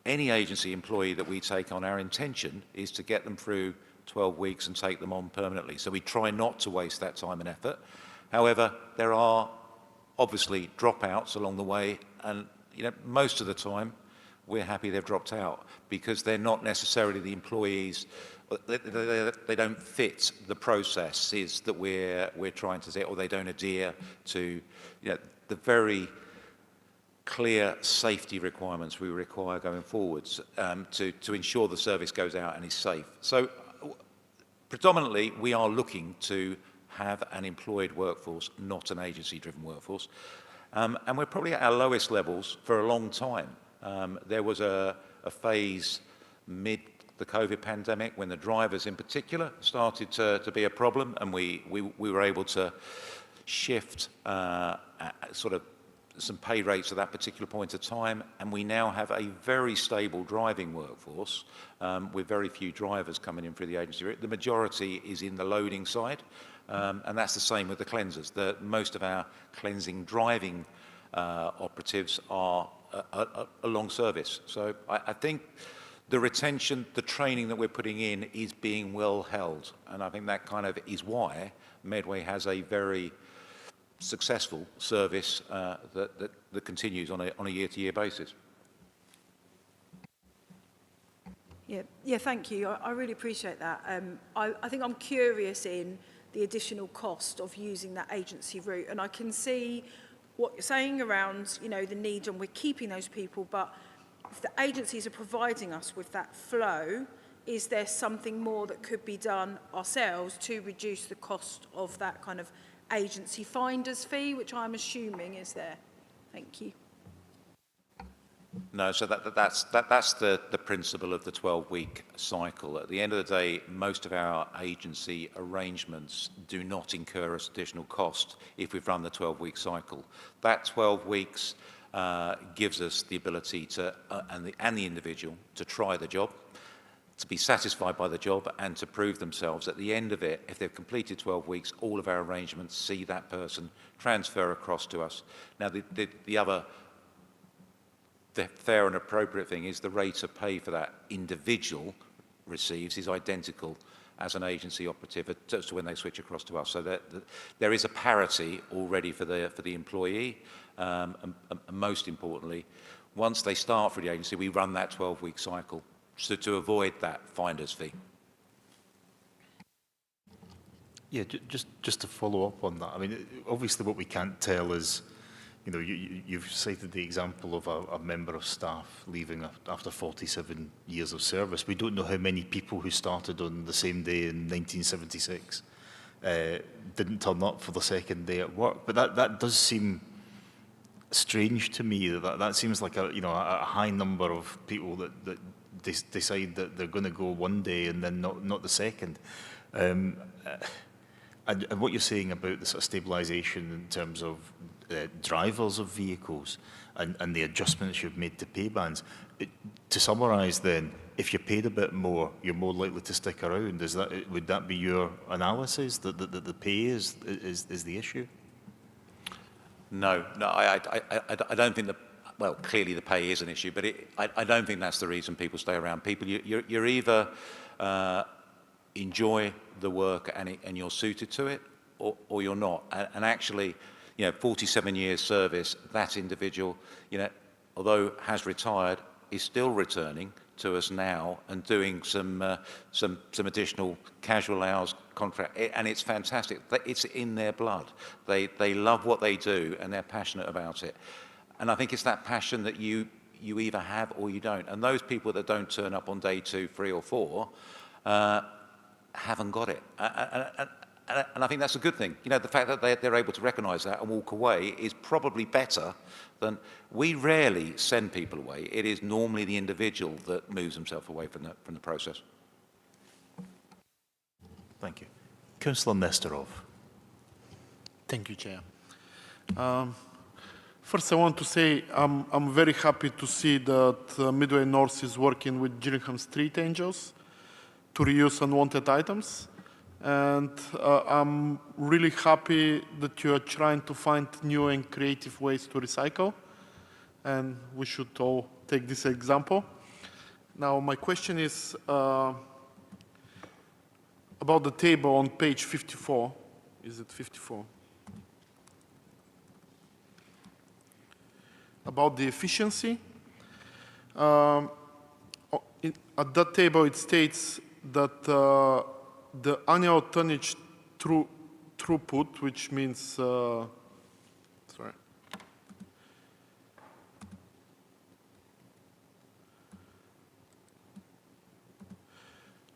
any agency employee that we take on, our intention is to get them through 12 weeks and take them on permanently. So we try not to waste that time and effort. However, there are obviously dropouts along the way, and most of the time we're happy they've dropped out because they're not necessarily the employees. They don't fit the processes that we're trying to say, or they don't adhere to the very clear safety requirements we require going forwards to ensure the service goes out and is safe. So predominantly we are looking to have an employed workforce, not an agency-driven workforce. And we're probably at our lowest levels for a long time. There was a phase mid the COVID pandemic when the drivers in particular started to be a problem, and we were able to shift sort of some pay rates at that particular point of time, and we now have a very stable driving workforce with very few drivers coming in through the agency. The majority is in the loading side, and that's the same with the cleansers. Most of our cleansing driving operatives are a long service. So I think the retention, the training that we're putting in is being well held. And I think that kind of is why Medway has a very successful service that continues on a year-to-year basis. Yeah, thank you. I really appreciate that. I think I'm curious in the additional cost of using that agency route, and I can see what you're saying around, you know, the need, and we're keeping those people, but if the agencies are providing us with that flow, is there something more that could be done ourselves to reduce the cost of that kind of agency finder's fee, which I'm assuming is there? Thank you. No, so that's the principle of the 12-week cycle. At the end of the day, most of our agency arrangements do not incur additional cost if we've run the 12-week cycle. That 12 weeks gives us the ability to, and the individual, to try the job, to be satisfied by the job, and to prove themselves. At the end of it, if they've completed 12 weeks, all of our arrangements see that person transfer across to us. Now, the other the fair and appropriate thing is the rate of pay for that individual receives is identical as an agency operative as to when they switch across to us. So that there is a parity already for the employee, and most importantly, once they start for the agency, we run that 12-week cycle so to avoid that finder's fee. Yeah, just to follow up on that. I mean, obviously, what we can't tell is, you know, you've cited the example of a member of staff leaving after 47 years of service. We don't know how many people who started on the same day in 1976 didn't turn up for the second day at work. But that does seem strange to me. That seems like a high number of people that decide that they're going to go one day and then not the second. And what you're saying about the sort of stabilisation in terms of drivers of vehicles and the adjustments you've made to pay bands, to summarise then, if you're paid a bit more, you're more likely to stick around. Would that be your analysis, that the pay is the issue? No, I don't think well, clearly the pay is an issue, but I don't think that's the reason people stay around. People, you're either enjoy the work and you're suited to it, or you're not. And actually, 47 years service, that individual, although has retired, is still returning to us now and doing some additional casual hours contract, and it's fantastic. It's in their blood. They love what they do and they're passionate about it. And I think it's that passion that you either have or you don't. And those people that don't turn up on day 2, 3, or 4 haven't got it. And I think that's a good thing. The fact that they're able to recognise that and walk away is probably better than... We rarely send people away. It is normally the individual that moves himself away from the process. Thank you. Councillor Nesterov. Thank you, Chair. First, I want to say I'm very happy to see that Medway North is working with Gillingham Street Angels to reuse unwanted items. And I'm really happy that you are trying to find new and creative ways to recycle. And we should all take this example. Now, my question is about the table on page 54. Is it 54? About the efficiency. At that table, it states that the annual tonnage throughput, which means, sorry,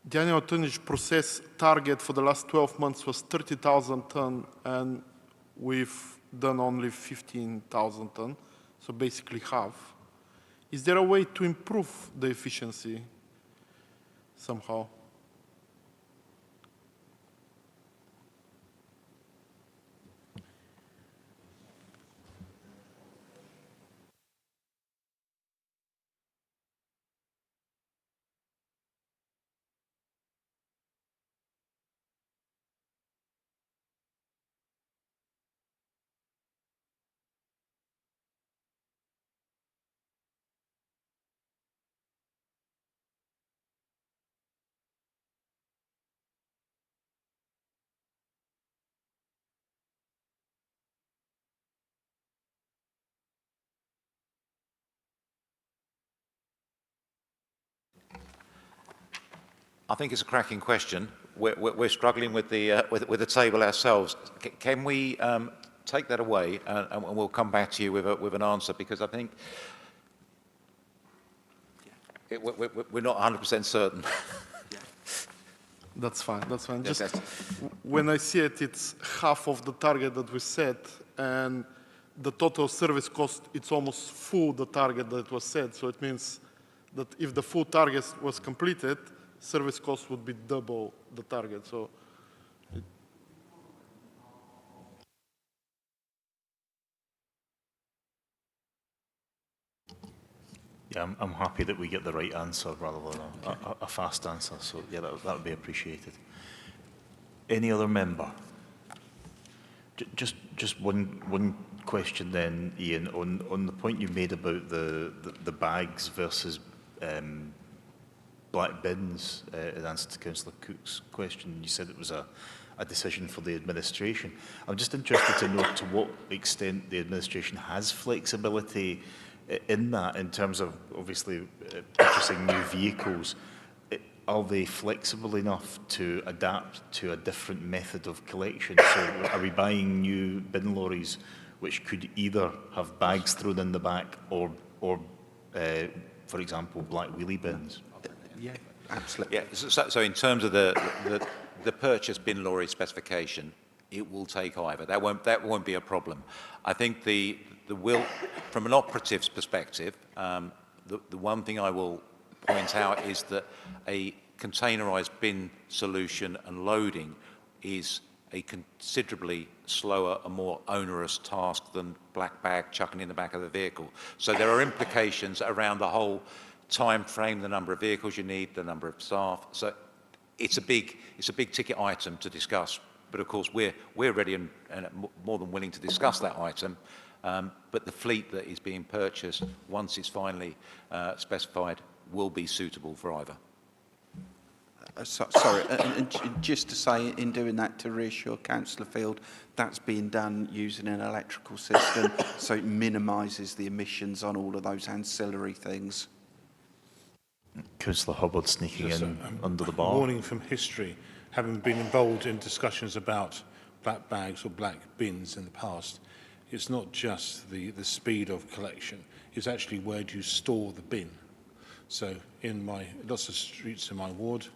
the annual tonnage process target for the last 12 months was 30,000 tons, and we've done only 15,000 tons, so basically half. Is there a way to improve the efficiency somehow? I think it's a cracking question. We're struggling with the table ourselves. Can we take that away and we'll come back to you with an answer, because I think we're not 100% certain. That's fine, that's fine. Yes, Just when I see it, it's half of the target that we set, and the total service cost, it's almost full the target that was set. So it means that if the full target was completed, service cost would be double the target. So Yeah, I'm happy that we get the right answer rather than a fast answer. So yeah, that would be appreciated. Any other member? Just one question then, Ian, on the point you made about the bags versus black bins, in answer to Councillor Cook's question. You said it was a decision for the administration. I'm just interested to know to what extent the administration has flexibility in that, in terms of obviously purchasing new vehicles. Are they flexible enough to adapt to a different method of collection? So are we buying new bin lorries which could either have bags thrown in the back or for example, black wheelie bins? Yeah, absolutely. Yeah. So in terms of the purchase bin lorry specification, it will take either. That won't be a problem. I think the will, from an operative's perspective, the one thing I will point out is that a containerised bin solution and loading is a considerably slower and more onerous task than black bag chucking in the back of the vehicle. So there are implications around the whole time frame, the number of vehicles you need, the number of staff. So it's a big ticket item to discuss. But of course, we're ready and more than willing to discuss that item. But the fleet that is being purchased, once it's finally specified, will be suitable for either. Sorry, and just to say, in doing that, to reassure Councillor Field, that's being done using an electrical system, so it minimises the emissions on all of those ancillary things. Councillor Hubbard sneaking in under the bar. Warning from history, having been involved in discussions about black bags or black bins in the past, it's not just the speed of collection, it's actually where do you store the bin. So in lots of streets in my ward,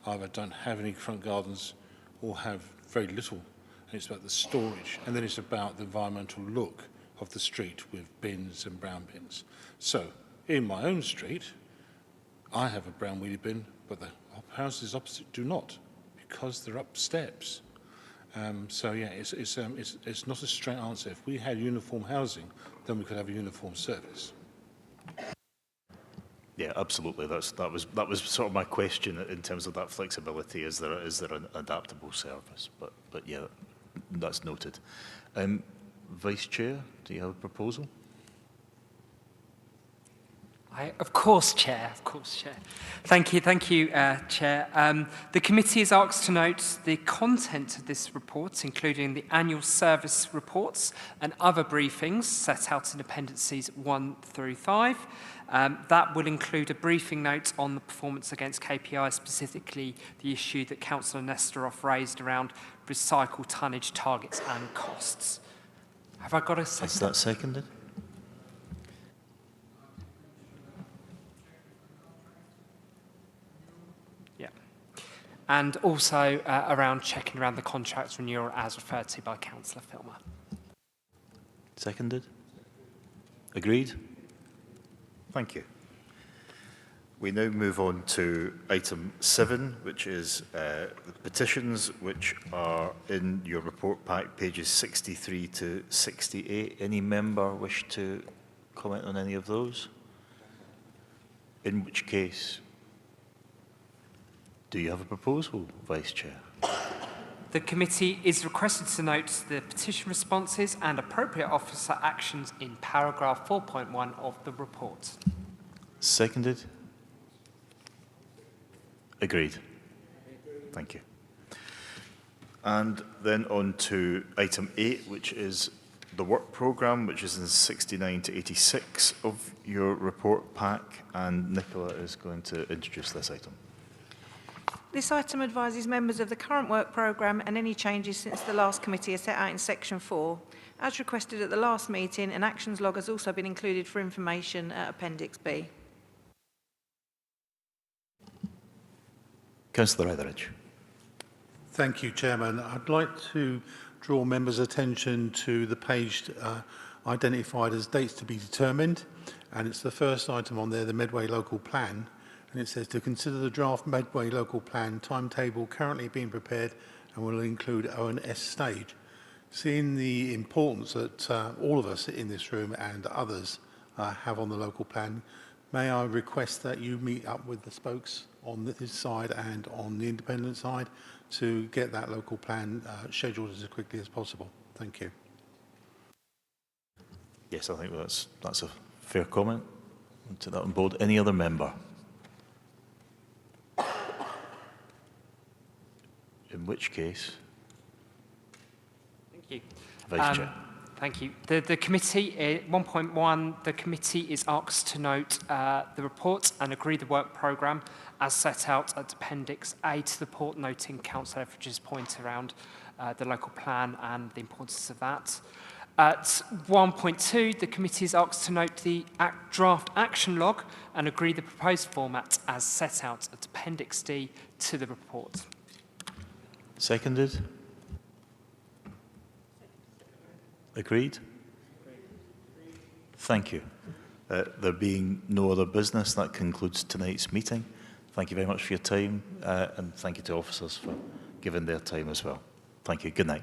either don't have any front gardens or have very little, and it's about the storage, and then it's about the environmental look of the street with bins and brown bins. So in my own street, I have a brown wheelie bin, but the houses opposite do not, because they're up steps. So yeah, it's not a straight answer. If we had uniform housing, then we could have a uniform service. Yeah, absolutely. That was sort of my question in terms of that flexibility. Is there an adaptable service? But yeah, that's noted. Vice Chair, do you have a proposal? Of course, Chair. Thank you, Chair. The committee is asked to note the content of this report, including the annual service reports and other briefings set out in appendices 1 through 5. That will include a briefing note on the performance against KPI, specifically the issue that Councillor Nesteroff raised around recycle tonnage targets and costs. Have I got a second? Is that seconded? And also around checking around the contract renewal as referred to by Councillor Filmer. Seconded? Agreed? Thank you. We now move on to item 7, which is the petitions, which are in your report pack, pages 63 to 68. Any member wish to comment on any of those? In which case, do you have a proposal, Vice Chair? The committee is requested to note the petition responses and appropriate officer actions in paragraph 4.1 of the report. Seconded? Agreed. Thank you. And then on to item 8, which is the work programme, which is in 69 to 86 of your report pack. And Nicola is going to introduce this item. This item advises members of the current work programme and any changes since the last committee are set out in section 4. As requested at the last meeting, an actions log has also been included for information at Appendix B. Councillor Etheridge. Thank you, Chairman. I'd like to draw members' attention to the page identified as dates to be determined, and it's the first item on there, the Medway local plan, and it says to consider the draft Medway local plan timetable currently being prepared and will include O&S stage. Seeing the importance that all of us in this room and others have on the local plan, may I request that you meet up with the spokes on this side and on the independent side to get that local plan scheduled as quickly as possible. Thank you. Yes, I think that's a fair comment. I'll take that on board. Any other member? In which case, Thank you. Vice Chair. Thank you. The committee, 1.1, the committee is asked to note the report and agree the work programme as set out at Appendix A to the report, noting Councillor Etheridge's point around the local plan and the importance of that. At 1.2, the committee is asked to note the draft action log and agree the proposed format as set out at Appendix D to the report. Seconded? Agreed? Thank you. There being no other business, that concludes tonight's meeting. Thank you very much for your time, and thank you to officers for giving their time as well. Thank you. Good night.